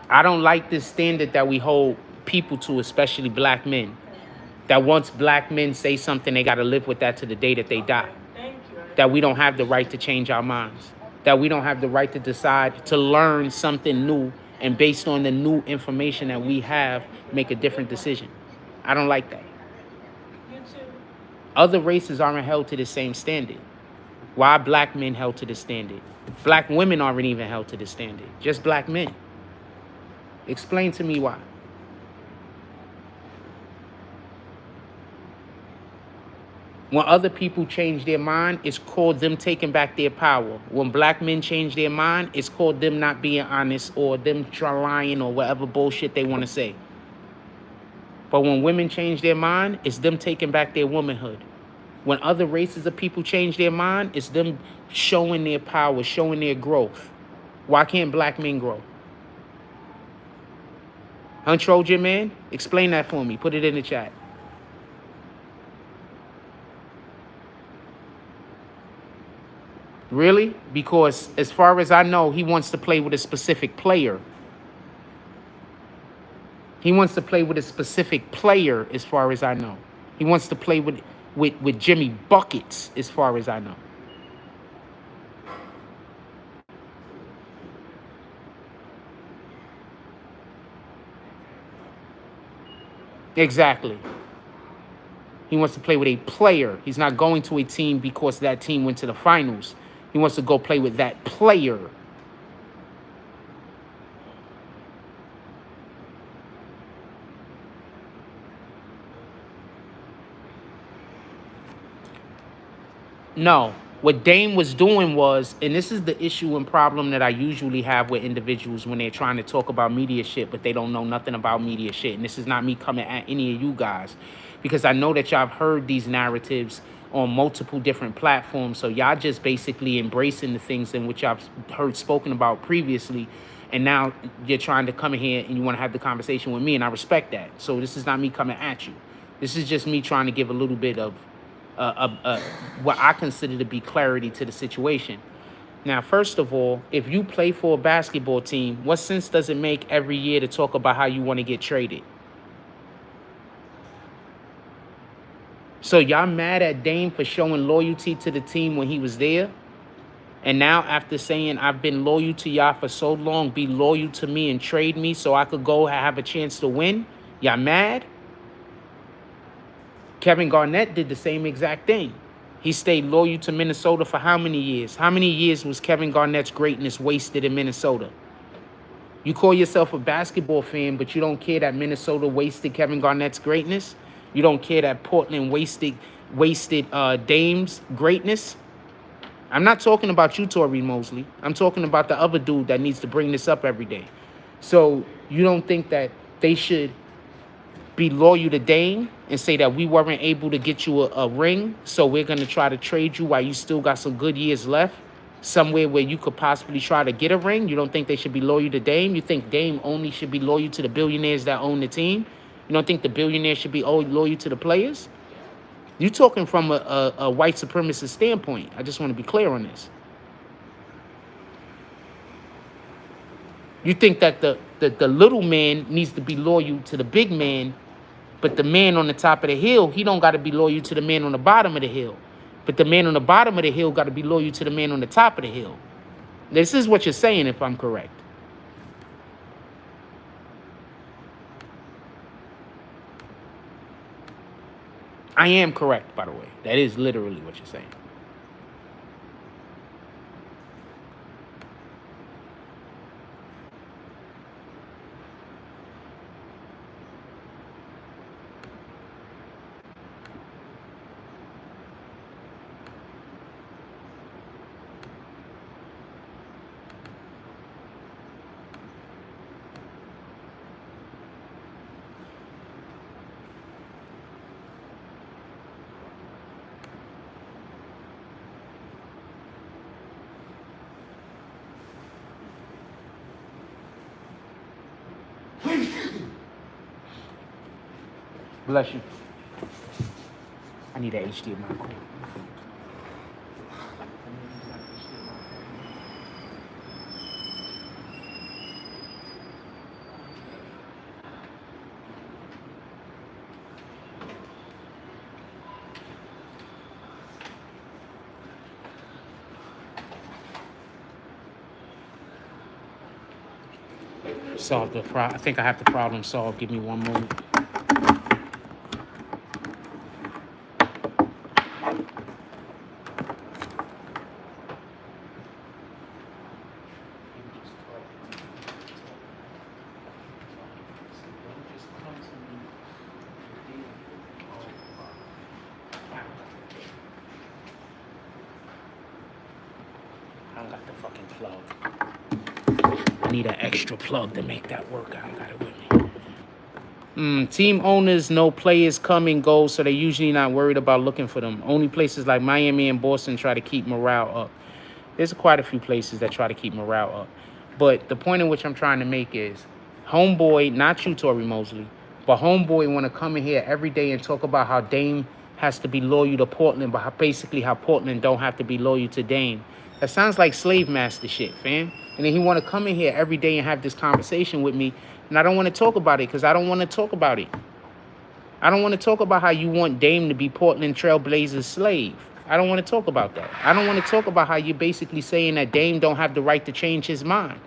I don't like this standard that we hold people to, especially black men, that once black men say something, they got to live with that to the day that they die. Thank you. That we don't have the right to change our minds. That we don't have the right to decide to learn something new, and based on the new information that we have, make a different decision. I don't like that. You too. Other races aren't held to the same standard. Why are black men held to the standard? Black women aren't even held to the standard. Just black men. Explain to me why. When other people change their mind, it's called them taking back their power. When black men change their mind, it's called them not being honest, or them lying, or whatever bullshit they want to say. But when women change their mind, it's them taking back their womanhood. When other races of people change their mind, it's them showing their power, showing their growth. Why can't black men grow? Huh, Trojan man? Explain that for me. Put it in the chat. Really? Because as far as I know, he wants to play with a specific player. He wants to play with a specific player, as far as I know. He wants to play with Jimmy Buckets, as far as I know. Exactly. He wants to play with a player. He's not going to a team because that team went to the finals. He wants to go play with that player. No. What Dame was doing was, and this is the issue and problem that I usually have with individuals when they're trying to talk about media shit, but they don't know nothing about media shit. And this is not me coming at any of you guys, because I know that y'all have heard these narratives on multiple different platforms. So y'all just basically embracing the things in which I've heard spoken about previously. And now you're trying to come in here and you want to have the conversation with me, and I respect that. So this is not me coming at you. This is just me trying to give a little bit of what I consider to be clarity to the situation. Now, first of all, if you play for a basketball team, what sense does it make every year to talk about how you want to get traded? So y'all mad at Dame for showing loyalty to the team when he was there? And now after saying, I've been loyal to y'all for so long, be loyal to me and trade me so I could go have a chance to win? Y'all mad? Kevin Garnett did the same exact thing. He stayed loyal to Minnesota for how many years? How many years was Kevin Garnett's greatness wasted in Minnesota? You call yourself a basketball fan, but you don't care that Minnesota wasted Kevin Garnett's greatness? You don't care that Portland wasted Dame's greatness? I'm not talking about you, Tory Mosley. I'm talking about the other dude that needs to bring this up every day. So you don't think that they should be loyal to Dame and say that we weren't able to get you a ring, so we're going to try to trade you while you still got some good years left, somewhere where you could possibly try to get a ring? You don't think they should be loyal to Dame? You think Dame only should be loyal to the billionaires that own the team? You don't think the billionaires should be loyal to the players? You're talking from a white supremacist standpoint. I just want to be clear on this. You think that the little man needs to be loyal to the big man, but the man on the top of the hill, he don't got to be loyal to the man on the bottom of the hill. But the man on the bottom of the hill got to be loyal to the man on the top of the hill. This is what you're saying, if I'm correct. I am correct, by the way. That is literally what you're saying. Bless you. I need an HDMI cord. Solve the problem. I think I have the problem solved. Give me one moment. I don't got the fucking plug. I need an extra plug to make that work. I don't got it with me. Team owners know players come and go, so they're usually not worried about looking for them. Only places like Miami and Boston try to keep morale up. There's quite a few places that try to keep morale up. But the point in which I'm trying to make is, homeboy, not you, Tory Mosley, but homeboy want to come in here every day and talk about how Dame has to be loyal to Portland, but how Portland don't have to be loyal to Dame. That sounds like slave master shit, fam. And then he want to come in here every day and have this conversation with me, and I don't want to talk about it because I don't want to talk about it. I don't want to talk about how you want Dame to be Portland Trailblazers' slave. I don't want to talk about that. I don't want to talk about how you're basically saying that Dame don't have the right to change his mind.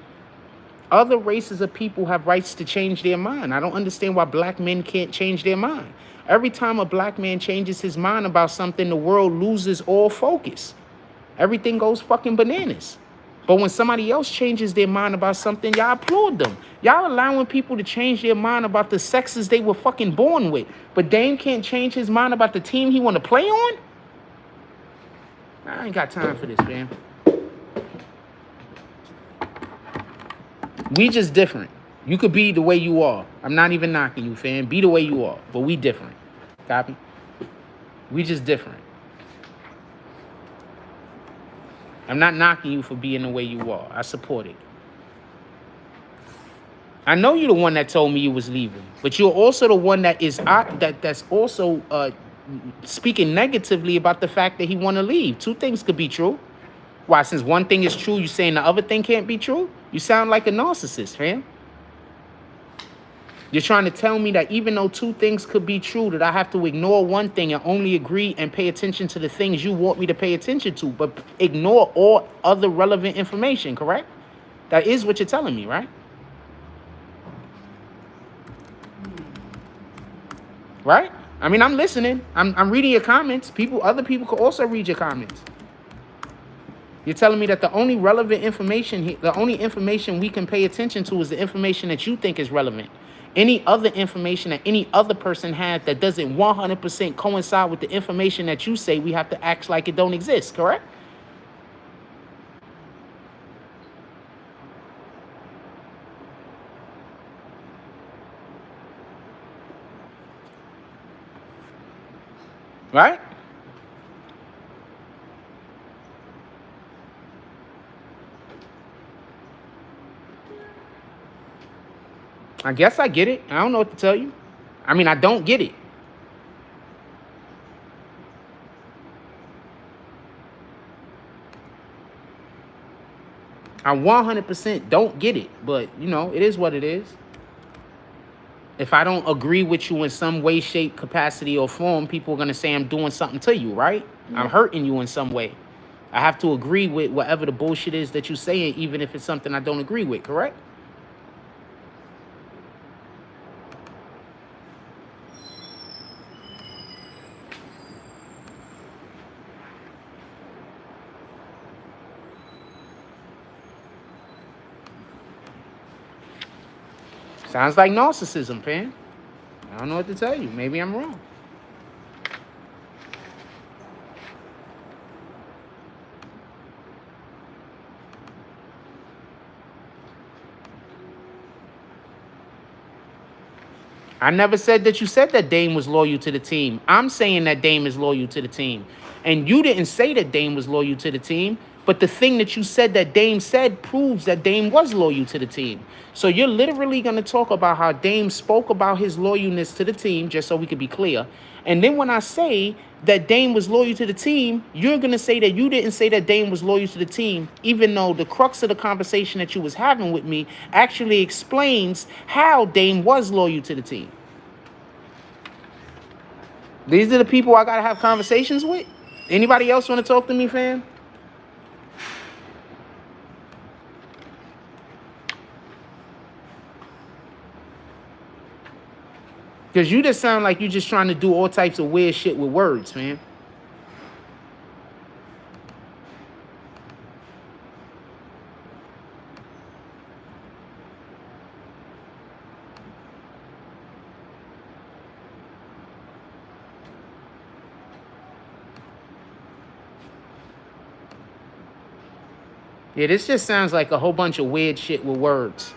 Other races of people have rights to change their mind. I don't understand why black men can't change their mind. Every time a black man changes his mind about something, the world loses all focus. Everything goes fucking bananas. But when somebody else changes their mind about something, y'all applaud them. Y'all allowing people to change their mind about the sexes they were fucking born with. But Dame can't change his mind about the team he want to play on? I ain't got time for this, man. We just different. You could be the way you are. I'm not even knocking you, fam. Be the way you are. But we different. Copy? We just different. I'm not knocking you for being the way you are. I support it. I know you're the one that told me you was leaving, but you're also the one that is that's also speaking negatively about the fact that he want to leave. Two things could be true. Why? Since one thing is true, you saying the other thing can't be true? You sound like a narcissist, fam. You're trying to tell me that even though two things could be true, that I have to ignore one thing and only agree and pay attention to the things you want me to pay attention to, but ignore all other relevant information, correct? That is what you're telling me, right? Right? I mean, I'm listening. I'm reading your comments. Other people could also read your comments. You're telling me that the only relevant information, the only information we can pay attention to is the information that you think is relevant. Any other information that any other person has that doesn't 100% coincide with the information that you say, we have to act like it don't exist, correct? Right? I guess I get it. I don't know what to tell you. I mean, I don't get it. I 100% don't get it, but, you know, it is what it is. If I don't agree with you in some way, shape, capacity, or form, people are going to say I'm doing something to you, right? Yeah. I'm hurting you in some way. I have to agree with whatever the bullshit is that you're saying, even if it's something I don't agree with, correct? Sounds like narcissism, fam. I don't know what to tell you. Maybe I'm wrong. I never said that you said that Dame was loyal to the team. I'm saying that Dame is loyal to the team. And you didn't say that Dame was loyal to the team, but the thing that you said that Dame said proves that Dame was loyal to the team. So you're literally going to talk about how Dame spoke about his loyalness to the team, just so we could be clear. And then when I say that Dame was loyal to the team, you're going to say that you didn't say that Dame was loyal to the team, even though the crux of the conversation that you was having with me actually explains how Dame was loyal to the team. These are the people I got to have conversations with. Anybody else want to talk to me, fam? Because you just sound like you just trying to do all types of weird shit with words, man. Yeah, this just sounds like a whole bunch of weird shit with words.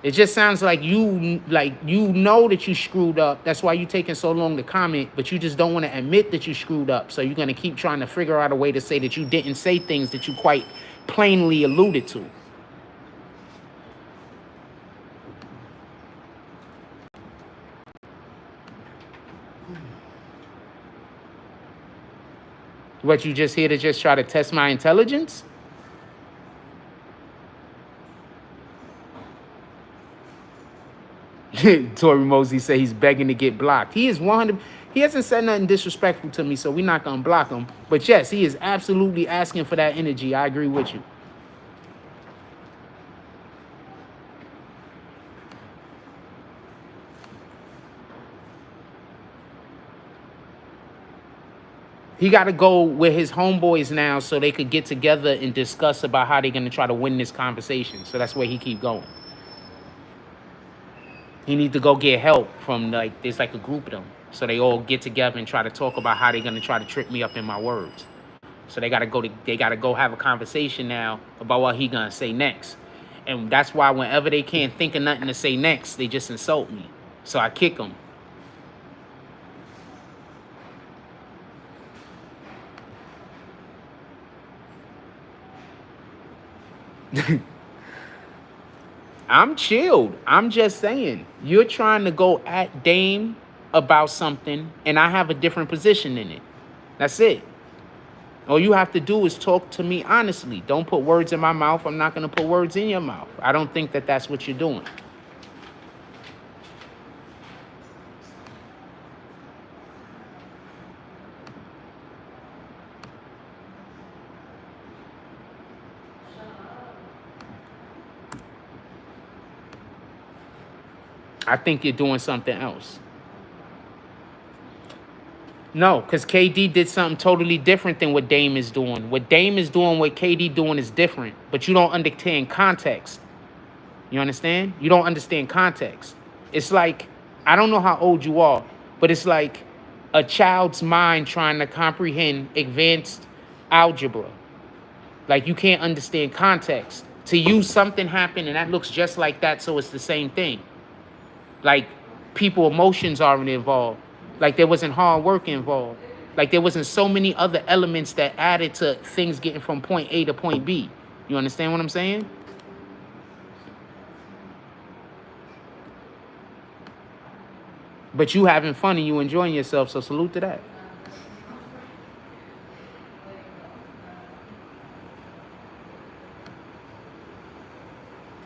It just sounds like you know that you screwed up. That's why you taking so long to comment, but you just don't want to admit that you screwed up. So you're going to keep trying to figure out a way to say that you didn't say things that you quite plainly alluded to. What, you just here to just try to test my intelligence? Tory Mosey say he's begging to get blocked. He is 100. He hasn't said nothing disrespectful to me, so we're not gonna block him. But yes, he is absolutely asking for that energy. I agree with you. He got to go with his homeboys now so they could get together and discuss about how they're gonna try to win this conversation. So that's where he keep going. He need to go get help from, like, there's like a group of them. So they all get together and try to talk about how they're gonna try to trip me up in my words. So they gotta go have a conversation now about what he gonna say next. And that's why whenever they can't think of nothing to say next, they just insult me. So I kick them. I'm chilled. I'm just saying, you're trying to go at Dame about something, and I have a different position in it. That's it. All you have to do is talk to me honestly. Don't put words in my mouth. I'm not going to put words in your mouth. I don't think that that's what you're doing. I think you're doing something else. No, because KD did something totally different than what Dame is doing. What Dame is doing, what KD doing is different. But you don't understand context. You understand? You don't understand context. It's like, I don't know how old you are, but it's like a child's mind trying to comprehend advanced algebra. Like, you can't understand context. To you, something happened and that looks just like that, so it's the same thing. Like, people emotions aren't involved. Like, there wasn't hard work involved. Like, there wasn't so many other elements that added to things getting from point A to point B. You understand what I'm saying? But you having fun and you enjoying yourself, so salute to that.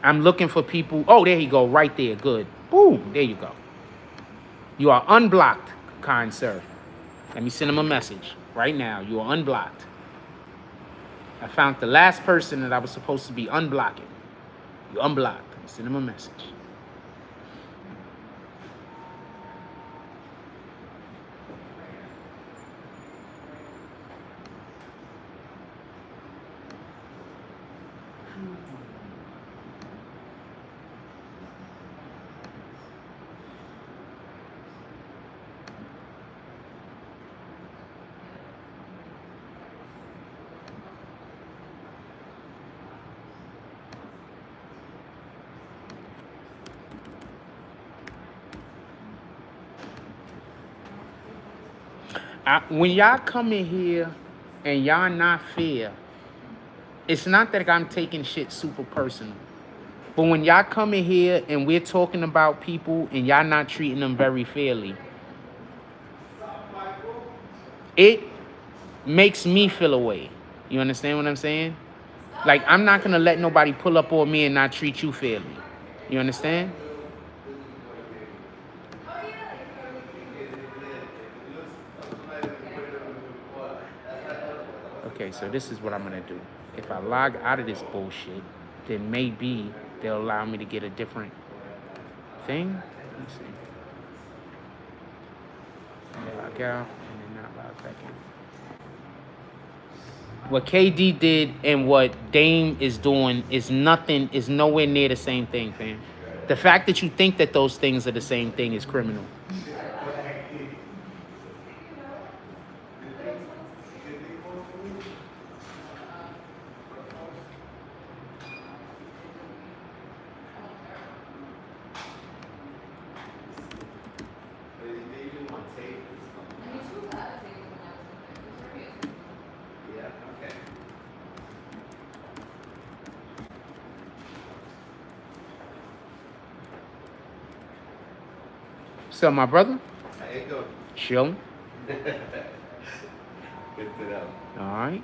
I'm looking for people. Oh, there you go, right there. Good. Boom, there you go. You are unblocked, kind sir. Let me send him a message right now. You are unblocked. I found the last person that I was supposed to be unblocking. You unblocked. Let me send him a message. When y'all come in here and y'all not fair, it's not that I'm taking shit super personal. But when y'all come in here and we're talking about people and y'all not treating them very fairly, it makes me feel away. You understand what I'm saying? Like, I'm not going to let nobody pull up on me and not treat you fairly. You understand? Okay, so this is what I'm going to do. If I log out of this bullshit, then maybe they'll allow me to get a different thing. Let me see. Log out and then not log back in. What KD did and what Dame is doing is nowhere near the same thing, fam. The fact that you think that those things are the same thing is criminal. So, my brother? How you doing? Chilling. Good to know. All right.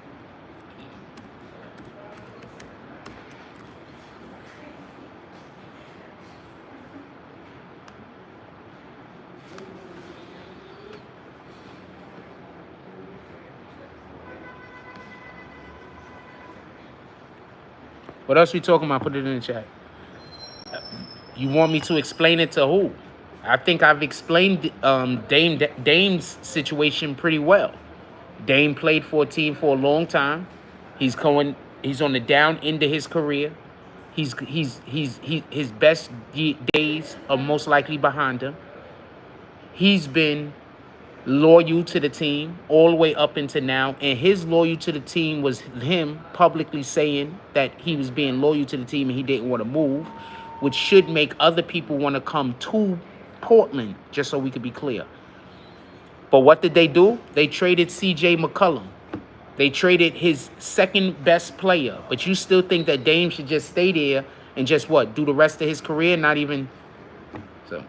What else we talking about? Put it in the chat. You want me to explain it to who? I think I've explained Dame's situation pretty well. Dame played for a team for a long time. He's on the down end of his career. His best days are most likely behind him. He's been loyal to the team all the way up into now, and his loyal to the team was him publicly saying that he was being loyal to the team and he didn't want to move, which should make other people want to come to Portland, just so we could be clear. But what did they do? They traded CJ McCollum. They traded his second best player. But you still think that Dame should just stay there and just what? Do the rest of his career? Not even so.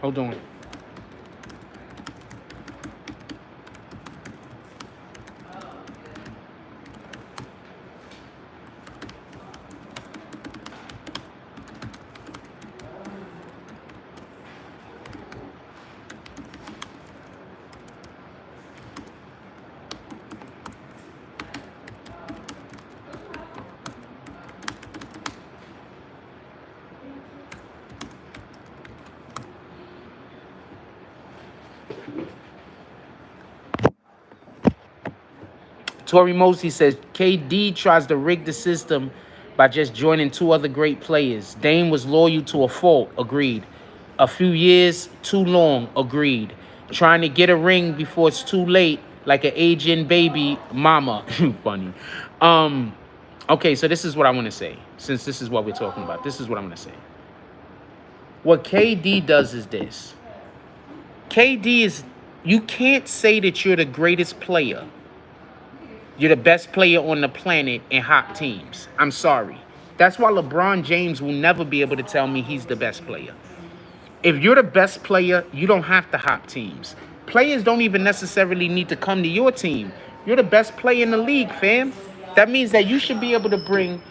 Hold on. Tori Mosley says KD tries to rig the system by just joining two other great players. Dame was loyal to a fault. Agreed. A few years too long. Agreed. Trying to get a ring before it's too late, like an aging baby mama. Funny. Okay, so this is what I want to say. Since this is what we're talking about, this is what I'm going to say. What KD does is this. KD is, you can't say that you're the greatest player. You're the best player on the planet in hot teams. I'm sorry. That's why LeBron James will never be able to tell me he's the best player. If you're the best player, you don't have to hop teams. Players don't even necessarily need to come to your team. You're the best player in the league, fam. That means that you should be able to bring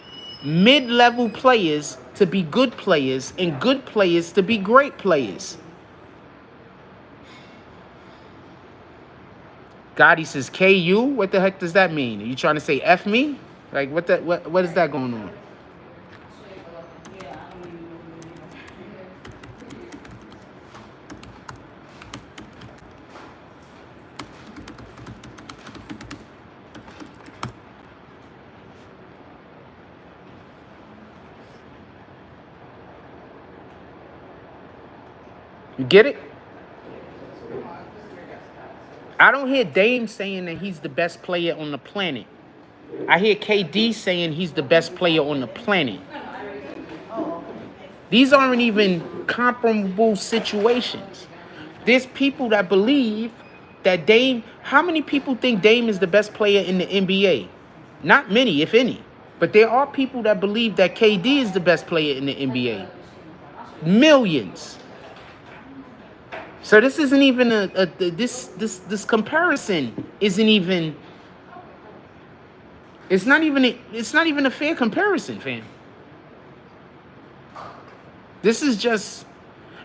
mid-level players to be good players and good players to be great players. Gotti says, KU? What the heck does that mean? Are you trying to say F me? Like, what is that going on? You get it? I don't hear Dame saying that he's the best player on the planet. I hear KD saying he's the best player on the planet. These aren't even comparable situations. There's people that believe that Dame, how many people think Dame is the best player in the NBA? Not many, if any. But there are people that believe that KD is the best player in the NBA. Millions. So this isn't even this comparison isn't even, it's not even a fair comparison, fam. This is just,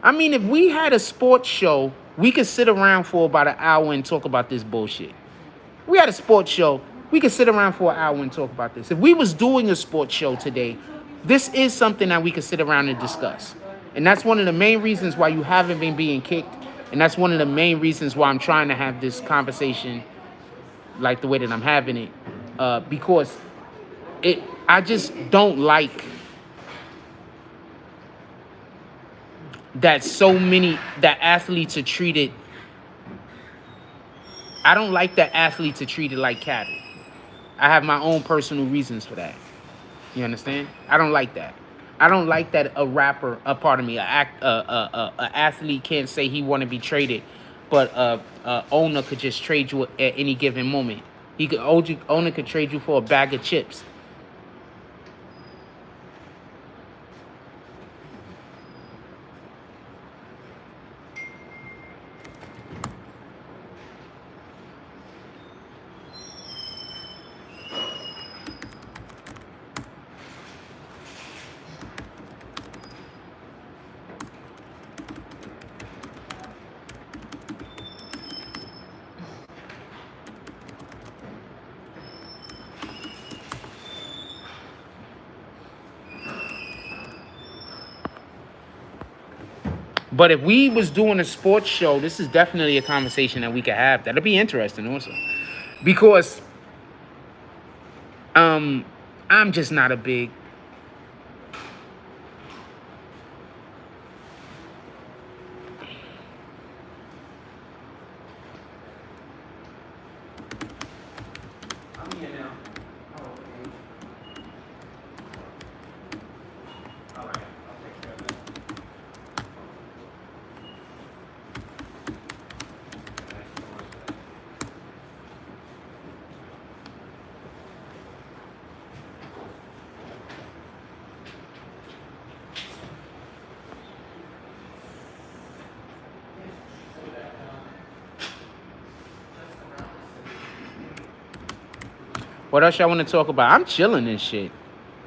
I mean, if we had a sports show, we could sit around for about an hour and talk about this bullshit. We had a sports show, we could sit around for an hour and talk about this. If we was doing a sports show today, this is something that we could sit around and discuss. And that's one of the main reasons why you haven't been being kicked. And that's one of the main reasons why I'm trying to have this conversation like the way that I'm having it. Because I just don't like that that athletes are treated. I don't like that athletes are treated like cattle. I have my own personal reasons for that. You understand? I don't like that. I don't like that a rapper, an athlete can't say he want to be traded, but owner could just trade you at any given moment. Owner could trade you for a bag of chips. But if we was doing a sports show, this is definitely a conversation that we could have. That'll be interesting also. Because I'm just not a big What else y'all want to talk about? I'm chilling and shit.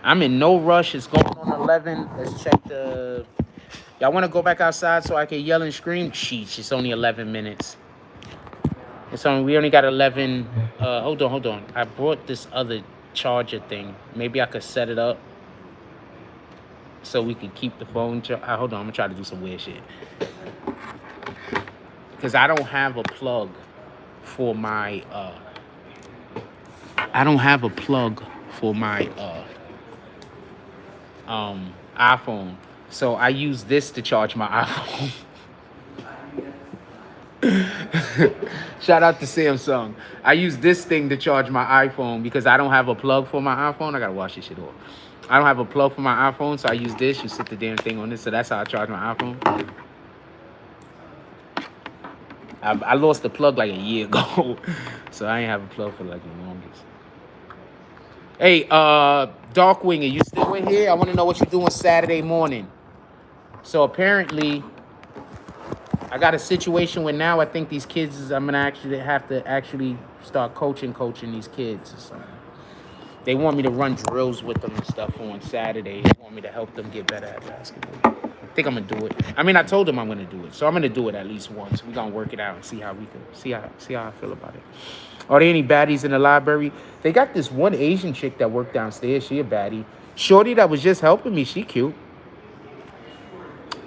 I'm in no rush. It's going on 11. Let's check the... Y'all want to go back outside so I can yell and scream? Sheesh, it's only 11 minutes. We only got 11... Hold on. I brought this other charger thing. Maybe I could set it up so we could keep the phone... hold on, I'm going to try to do some weird shit. Because I don't have a plug for my... iPhone. So I use this to charge my iPhone. Shout out to Samsung. I use this thing to charge my iPhone because I don't have a plug for my iPhone. I gotta wash this shit off. I don't have a plug for my iPhone, so I use this. You sit the damn thing on this, so that's how I charge my iPhone. I lost the plug like a year ago, so I ain't have a plug for like the longest. Hey, Darkwing, are you still in here? I want to know what you're doing Saturday morning. So apparently, I got a situation where now I think these kids I'm gonna actually have to start coaching these kids or something. They want me to run drills with them and stuff on Saturday. They want me to help them get better at basketball. I think I'm gonna do it. I mean, I told them I'm gonna do it, so I'm gonna do it at least once. We're gonna work it out and see how I feel about it. Are there any baddies in the library? They got this one Asian chick that worked downstairs. She a baddie. Shorty that was just helping me. She cute.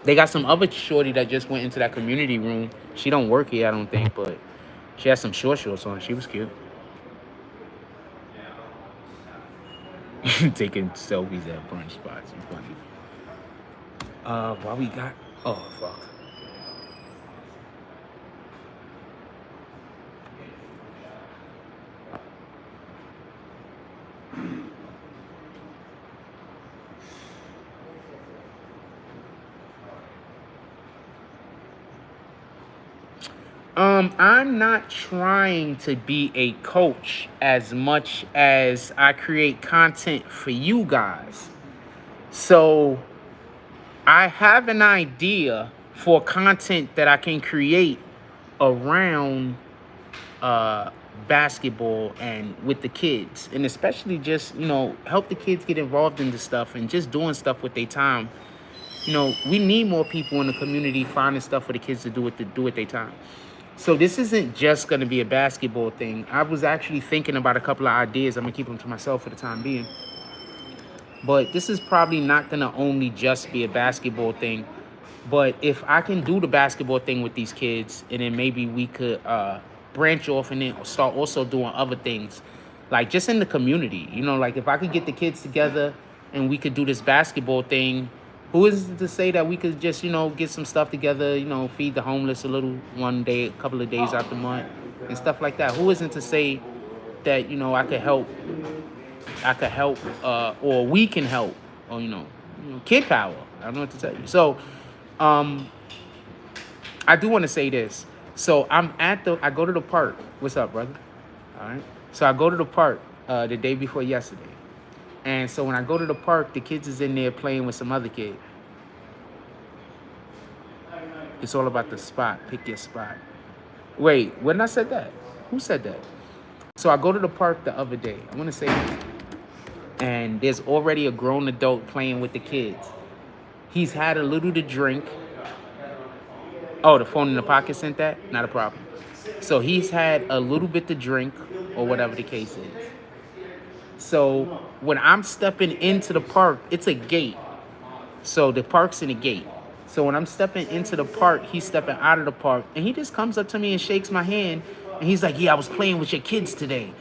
They got some other shorty that just went into that community room. She don't work here, I don't think, but she has some short shorts on. She was cute. Taking selfies at brunch spots. You funny. Why we got... Oh, fuck. I'm not trying to be a coach as much as I create content for you guys. So I have an idea for content that I can create around uh basketball and with the kids, and especially just help the kids get involved in the stuff and just doing stuff with their time. We need more people in the community finding stuff for the kids to do with their time. So this isn't just going to be a basketball thing. I was actually thinking about a couple of ideas. I'm gonna keep them to myself for the time being, but this is probably not going to only just be a basketball thing. But if I can do the basketball thing with these kids, and then maybe we could branch off and then start also doing other things, like just in the community. Like if I could get the kids together and we could do this basketball thing, who is it to say that we could just, get some stuff together, feed the homeless a little one day, a couple of days out the month and stuff like that? Who isn't to say that, I could help, or we can help, or, kid power. I don't know what to tell you. So, I do want to say this. So I go to the park. What's up, brother? All right. So I go to the park the day before yesterday. And so when I go to the park, the kids is in there playing with some other kid. It's all about the spot. Pick your spot. Wait, when I said that? Who said that? So I go to the park the other day. I want to say that. And there's already a grown adult playing with the kids. He's had a little to drink. Oh, the phone in the pocket sent that? Not a problem. So he's had a little bit to drink, or whatever the case is. So when I'm stepping into the park, it's a gate. So the park's in a gate. So when I'm stepping into the park, he's stepping out of the park, and he just comes up to me and shakes my hand, and he's like, "Yeah, I was playing with your kids today."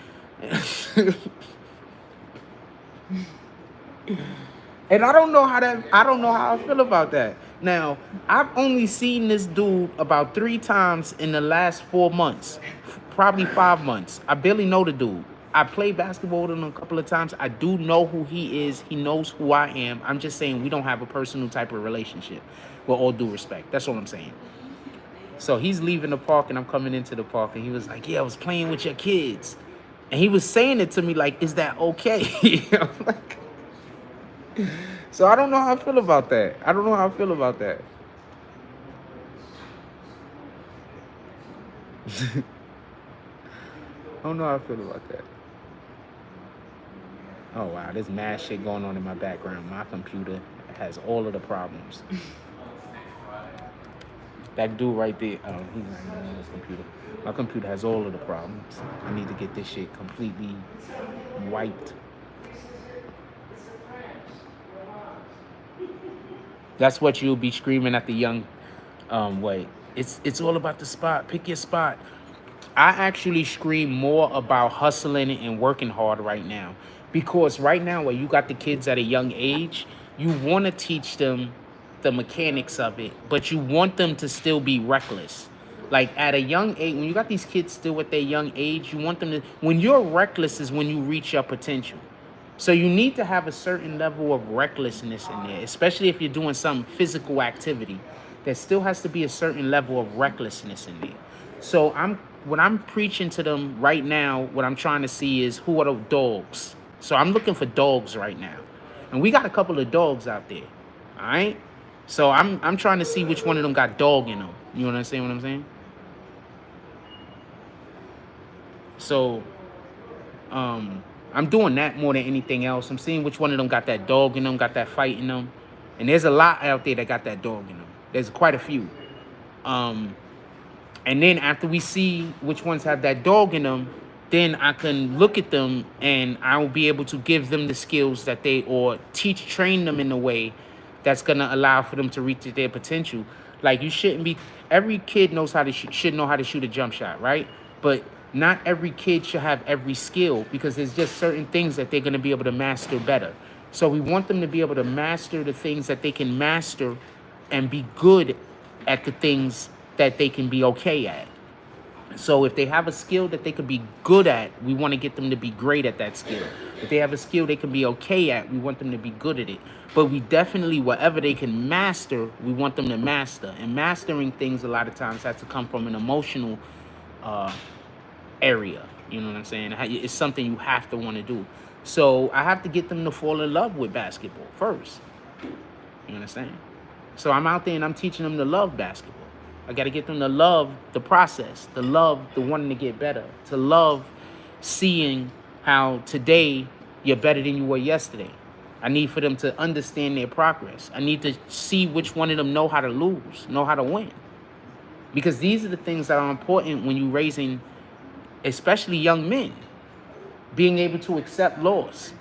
And I don't know how I feel about that. Now, I've only seen this dude about 3 times in the last 4 months, probably 5 months. I barely know the dude. I played basketball with him a couple of times. I do know who he is. He knows who I am. I'm just saying we don't have a personal type of relationship, with all due respect. That's all I'm saying. So he's leaving the park, and I'm coming into the park, and he was like, "Yeah, I was playing with your kids." And he was saying it to me like, "Is that okay?" I'm like, so I don't know how I feel about that. I don't know how I feel about that. I don't know how I feel about that. Oh, wow. There's mad shit going on in my background. My computer has all of the problems. That dude right there, oh, he's not even on his computer. My computer has all of the problems. I need to get this shit completely wiped. That's what you'll be screaming at the young way. It's all about the spot. Pick your spot. I actually scream more about hustling and working hard right now. Because right now, where you got the kids at a young age, you want to teach them the mechanics of it, but you want them to still be reckless. Like at a young age, when you got these kids still at their young age, you want them to, when you're reckless is when you reach your potential. So you need to have a certain level of recklessness in there, especially if you're doing some physical activity. There still has to be a certain level of recklessness in there. So when I'm preaching to them right now, what I'm trying to see is who are the dogs. So I'm looking for dogs right now. And we got a couple of dogs out there. All right? So I'm trying to see which one of them got dog in them. You understand what I'm saying? So I'm doing that more than anything else. I'm seeing which one of them got that dog in them, got that fight in them. And there's a lot out there that got that dog in them. There's quite a few. And then after we see which ones have that dog in them, then I can look at them and I will be able to give them the skills that or train them in a way that's going to allow for them to reach their potential. Like you shouldn't be, every kid knows how to should know how to shoot a jump shot, right? But not every kid should have every skill, because there's just certain things that they're going to be able to master better. So we want them to be able to master the things that they can master and be good at the things that they can be okay at. So if they have a skill that they could be good at, we want to get them to be great at that skill. If they have a skill they can be okay at, we want them to be good at it. But we definitely, whatever they can master, we want them to master. And mastering things a lot of times has to come from an emotional area. You know what I'm saying? It's something you have to want to do. So I have to get them to fall in love with basketball first. You understand? So I'm out there and I'm teaching them to love basketball. I got to get them to love the process, to love the wanting to get better, to love seeing how today you're better than you were yesterday. I need for them to understand their progress. I need to see which one of them know how to lose, know how to win. Because these are the things that are important when you're raising, especially young men, being able to accept loss.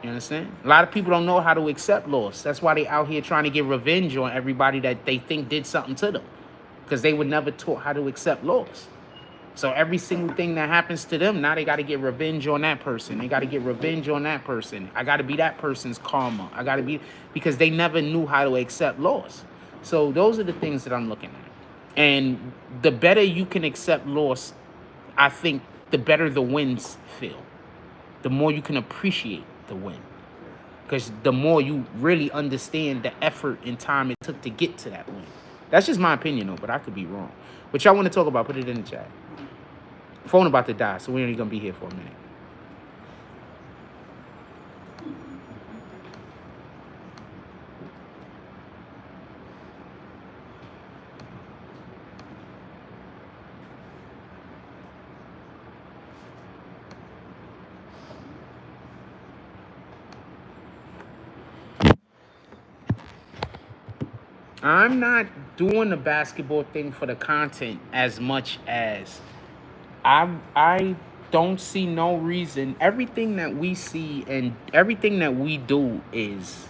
You understand? A lot of people don't know how to accept loss. That's why they out here trying to get revenge on everybody that they think did something to them. Because they were never taught how to accept loss. So every single thing that happens to them, now they got to get revenge on that person. They got to get revenge on that person. I got to be that person's karma. I got to be, because they never knew how to accept loss. So those are the things that I'm looking at. And the better you can accept loss, I think the better the wins feel. The more you can appreciate the win. Because the more you really understand the effort and time it took to get to that win. That's just my opinion, though, but I could be wrong. What y'all want to talk about, put it in the chat. Phone about to die, so we're only going to be here for a minute. I'm not doing the basketball thing for the content as much as I don't see no reason. Everything that we see and everything that we do is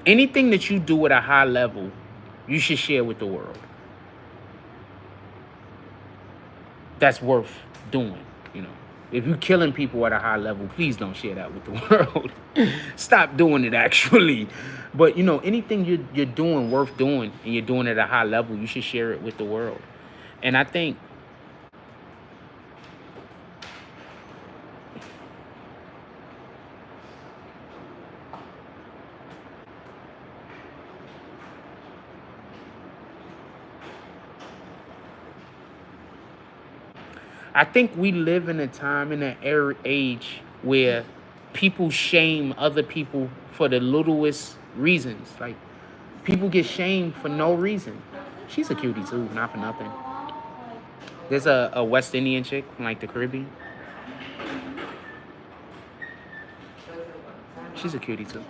anything that you do at a high level, you should share with the world. That's worth doing, you know. If you're killing people at a high level, please don't share that with the world. Stop doing it, actually. But, you know, anything you're doing worth doing and you're doing it at a high level, you should share it with the world. And I think we live in a time, in an age where people shame other people for the littlest reasons. Like, people get shamed for no reason. She's a cutie too, not for nothing. There's a West Indian chick from like the Caribbean. She's a cutie too.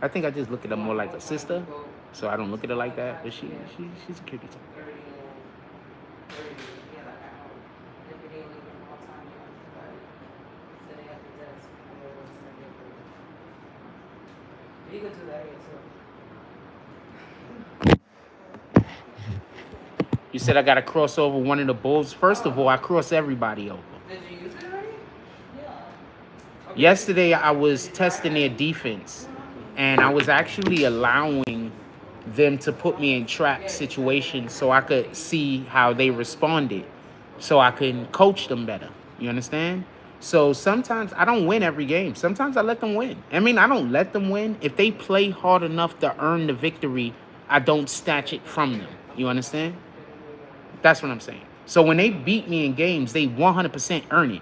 I think I just look at her more like a sister, so I don't look at her like that. But she's a cutie too. You said I got to cross over one of the bulls. First of all, I cross everybody over. Did you use it already? Yesterday, I was testing their defense, and I was actually allowing them to put me in trap situations so I could see how they responded, so I can coach them better. You understand? So sometimes I don't win every game. Sometimes I let them win. I mean, I don't let them win. If they play hard enough to earn the victory, I don't snatch it from them. You understand? That's what I'm saying. So when they beat me in games, they 100% earn it.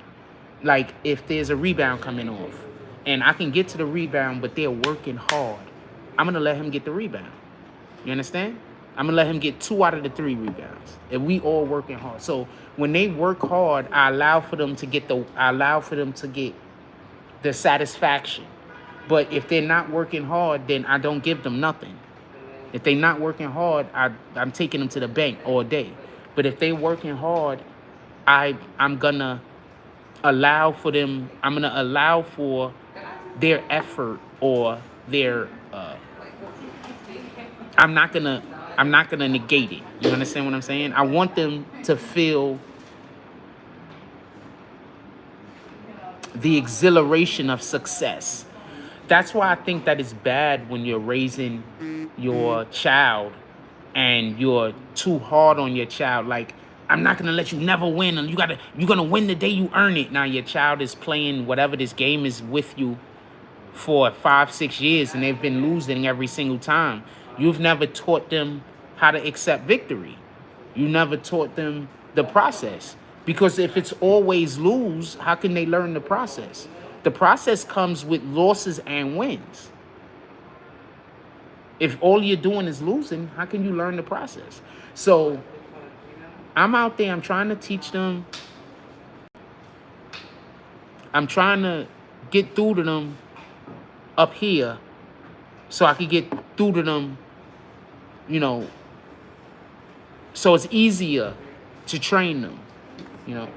Like, if there's a rebound coming off and I can get to the rebound, but they're working hard, I'm going to let him get the rebound. You understand? I'm going to let him get 2 out of the 3 rebounds. And we all working hard. So when they work hard, I allow for them to get the satisfaction. But if they're not working hard, then I don't give them nothing. If they're not working hard, I'm taking them to the bank all day. But if they're working hard, I'm gonna allow for them. I'm gonna allow for their effort or their. I'm not gonna negate it. You understand what I'm saying? I want them to feel the exhilaration of success. That's why I think that it's bad when you're raising your child and you're too hard on your child. Like, I'm not gonna let you never win, and you're gonna win the day you earn it. Now your child is playing whatever this game is with you for 5-6 years, and they've been losing every single time. You've never taught them how to accept victory. You never taught them the process. Because if it's always lose, how can they learn the process? The process comes with losses and wins. If all you're doing is losing, how can you learn the process? So I'm out there, I'm trying to teach them. I'm trying to get through to them up here so I could get through to them, you know, so it's easier to train them, you know.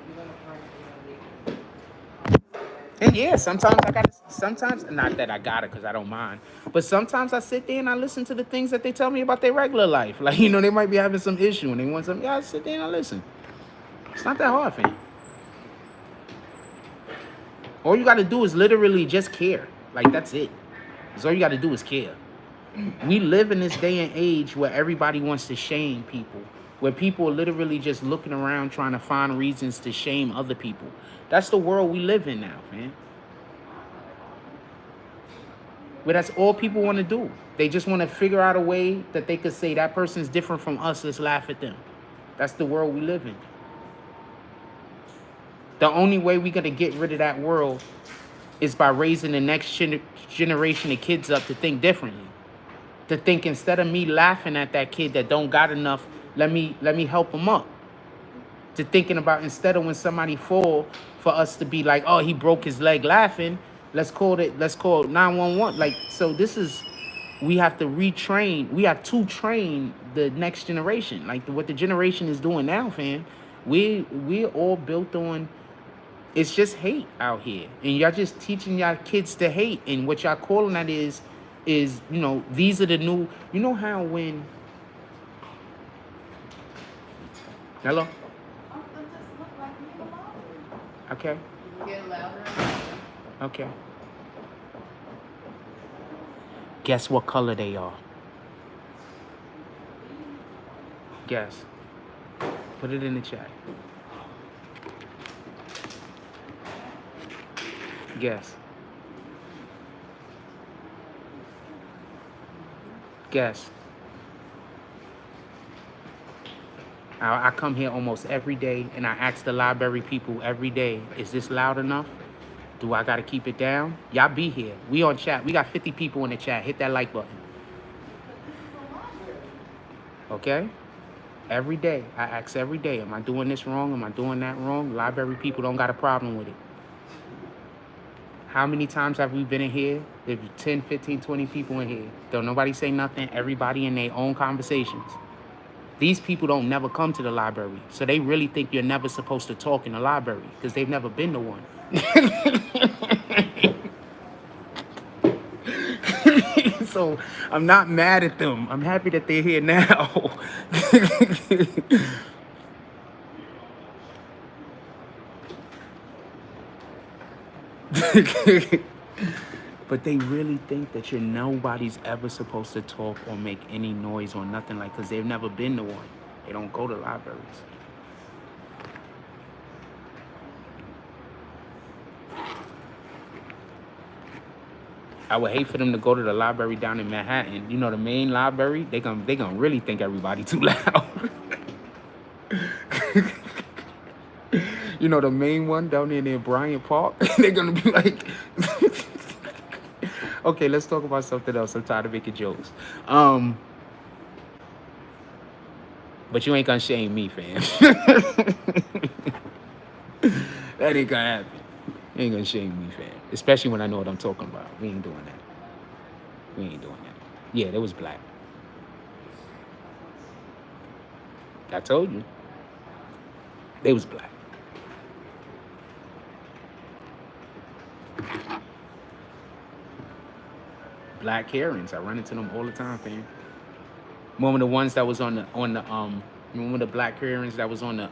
And yeah, sometimes I got to, sometimes, not that I got it because I don't mind, but sometimes I sit there and I listen to the things that they tell me about their regular life. Like, you know, they might be having some issue and they want something. Yeah, I sit there and I listen. It's not that hard, fam. All you got to do is literally just care. Like, that's it. That's all you got to do is care. We live in this day and age where everybody wants to shame people, where people are literally just looking around trying to find reasons to shame other people. That's the world we live in now, man. But that's all people want to do. They just want to figure out a way that they could say that person's different from us. Let's laugh at them. That's the world we live in. The only way we're going to get rid of that world is by raising the next generation of kids up to think differently. To think, instead of me laughing at that kid that don't got enough, let me help him up. To thinking about, instead of when somebody fall, for us to be like, oh, he broke his leg laughing, let's call 911. Like, so this is, we have to retrain, we have to train the next generation. Like what the generation is doing now, fam. We're all built on, it's just hate out here. And y'all just teaching y'all kids to hate. And what y'all calling that is, you know, these are the new, you know how when, hello? Okay. Get louder. Okay. Guess what color they are? Guess. Put it in the chat. Guess. Guess. I come here almost every day and I ask the library people every day, is this loud enough? Do I gotta keep it down? Y'all be here. We on chat. We got 50 people in the chat. Hit that like button. Okay? Every day. I ask every day, am I doing this wrong? Am I doing that wrong? Library people don't got a problem with it. How many times have we been in here? There's 10, 15, 20 people in here. Don't nobody say nothing. Everybody in their own conversations. These people don't never come to the library. So they really think you're never supposed to talk in the library because they've never been to one. So I'm not mad at them. I'm happy that they're here now. But they really think that you're nobody's ever supposed to talk or make any noise or nothing, like, because they've never been to one. They don't go to libraries. I would hate for them to go to the library down in Manhattan. You know, the main library, they gonna really think everybody too loud. You know, the main one down there near Bryant Park, they're gonna be like, okay, let's talk about something else. I'm tired of making jokes. But you ain't gonna shame me, fam. That ain't gonna happen. You ain't gonna shame me, fam. Especially when I know what I'm talking about. We ain't doing that. We ain't doing that. Yeah, they was black. I told you. They was black. Black Karens. I run into them all the time, fam. One of the ones that was on the remember the black Karens that was on the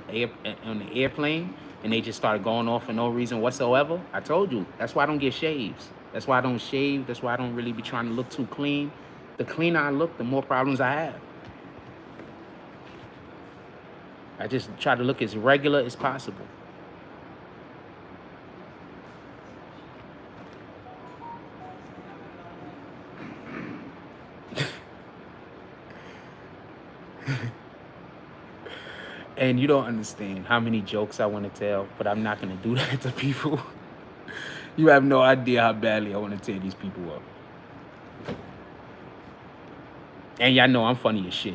airplane and they just started going off for no reason whatsoever? I told you. That's why I don't get shaves. That's why I don't shave. That's why I don't really be trying to look too clean. The cleaner I look, the more problems I have. I just try to look as regular as possible. And you don't understand how many jokes I want to tell, but I'm not going to do that to people. You have no idea how badly I want to tear these people up. And y'all know I'm funny as shit.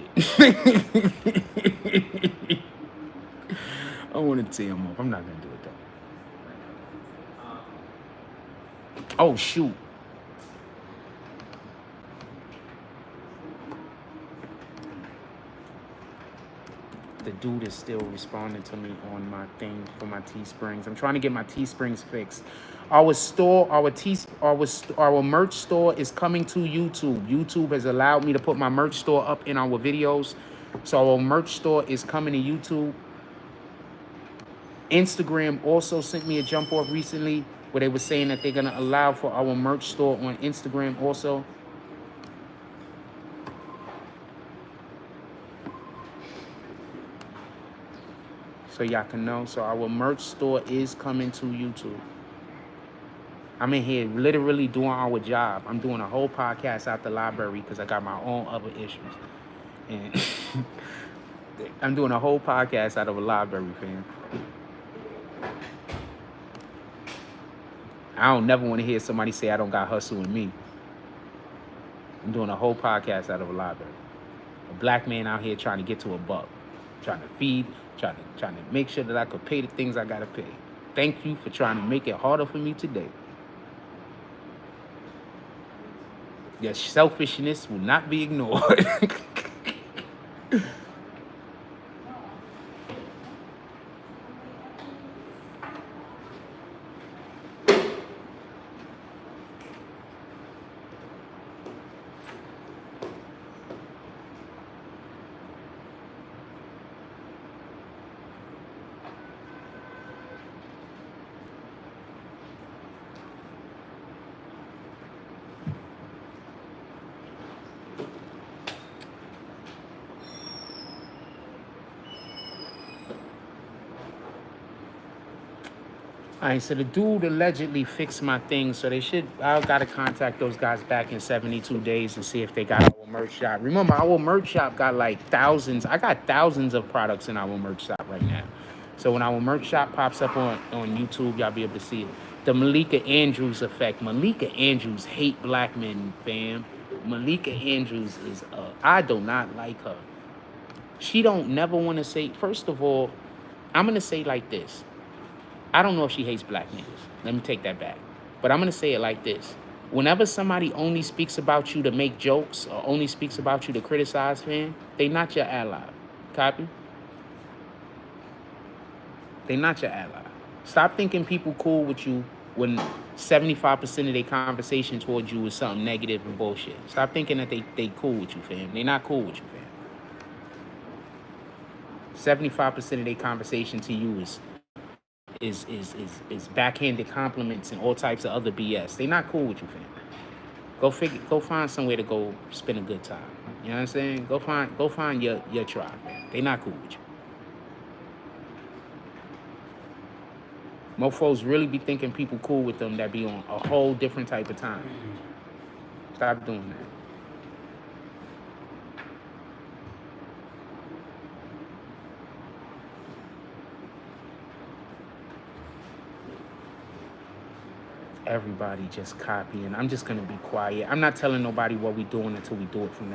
I want to tear them up. I'm not going to do it though. Oh, shoot. The dude is still responding to me on my thing for my Teesprings. I'm trying to get my Teesprings fixed. Our store, our merch store is coming to YouTube. YouTube has allowed me to put my merch store up in our videos. So our merch store is coming to YouTube. Instagram also sent me a jump off recently where they were saying that they're going to allow for our merch store on Instagram also. So y'all can know. So our merch store is coming to YouTube. I'm in here literally doing our job. I'm doing a whole podcast out the library because I got my own other issues. And I'm doing a whole podcast out of a library, fam. I don't never want to hear somebody say I don't got hustle in me. I'm doing a whole podcast out of a library. A black man out here trying to get to a buck. Trying to feed, trying to make sure that I could pay the things I gotta pay. Thank you for trying to make it harder for me today. Your selfishness will not be ignored. All right, so the dude allegedly fixed my thing, so I gotta contact those guys back in 72 days and see if they got our merch shop. Remember, our merch shop got like thousands. I got thousands of products in our merch shop right now. So when our merch shop pops up on YouTube, y'all be able to see it. The Malika Andrews effect. Malika Andrews hate black men, fam. Malika Andrews is, I do not like her. She don't never want to say, first of all, I'm going to say like this. I don't know if she hates black niggas. Let me take that back. But I'm going to say it like this. Whenever somebody only speaks about you to make jokes or only speaks about you to criticize, fam, they not your ally. Copy? They not your ally. Stop thinking people cool with you when 75% of their conversation towards you is something negative and bullshit. Stop thinking that they cool with you, fam. They not cool with you, fam. 75% of their conversation to you is backhanded compliments and all types of other BS. They not cool with you, fam. Go find somewhere to go spend a good time. You know what I'm saying? Go find your tribe, man. They not cool with you. Mofos really be thinking people cool with them that be on a whole different type of time. Stop doing that. Everybody just copying. I'm just going to be quiet. I'm not telling nobody what we doing until we do it from now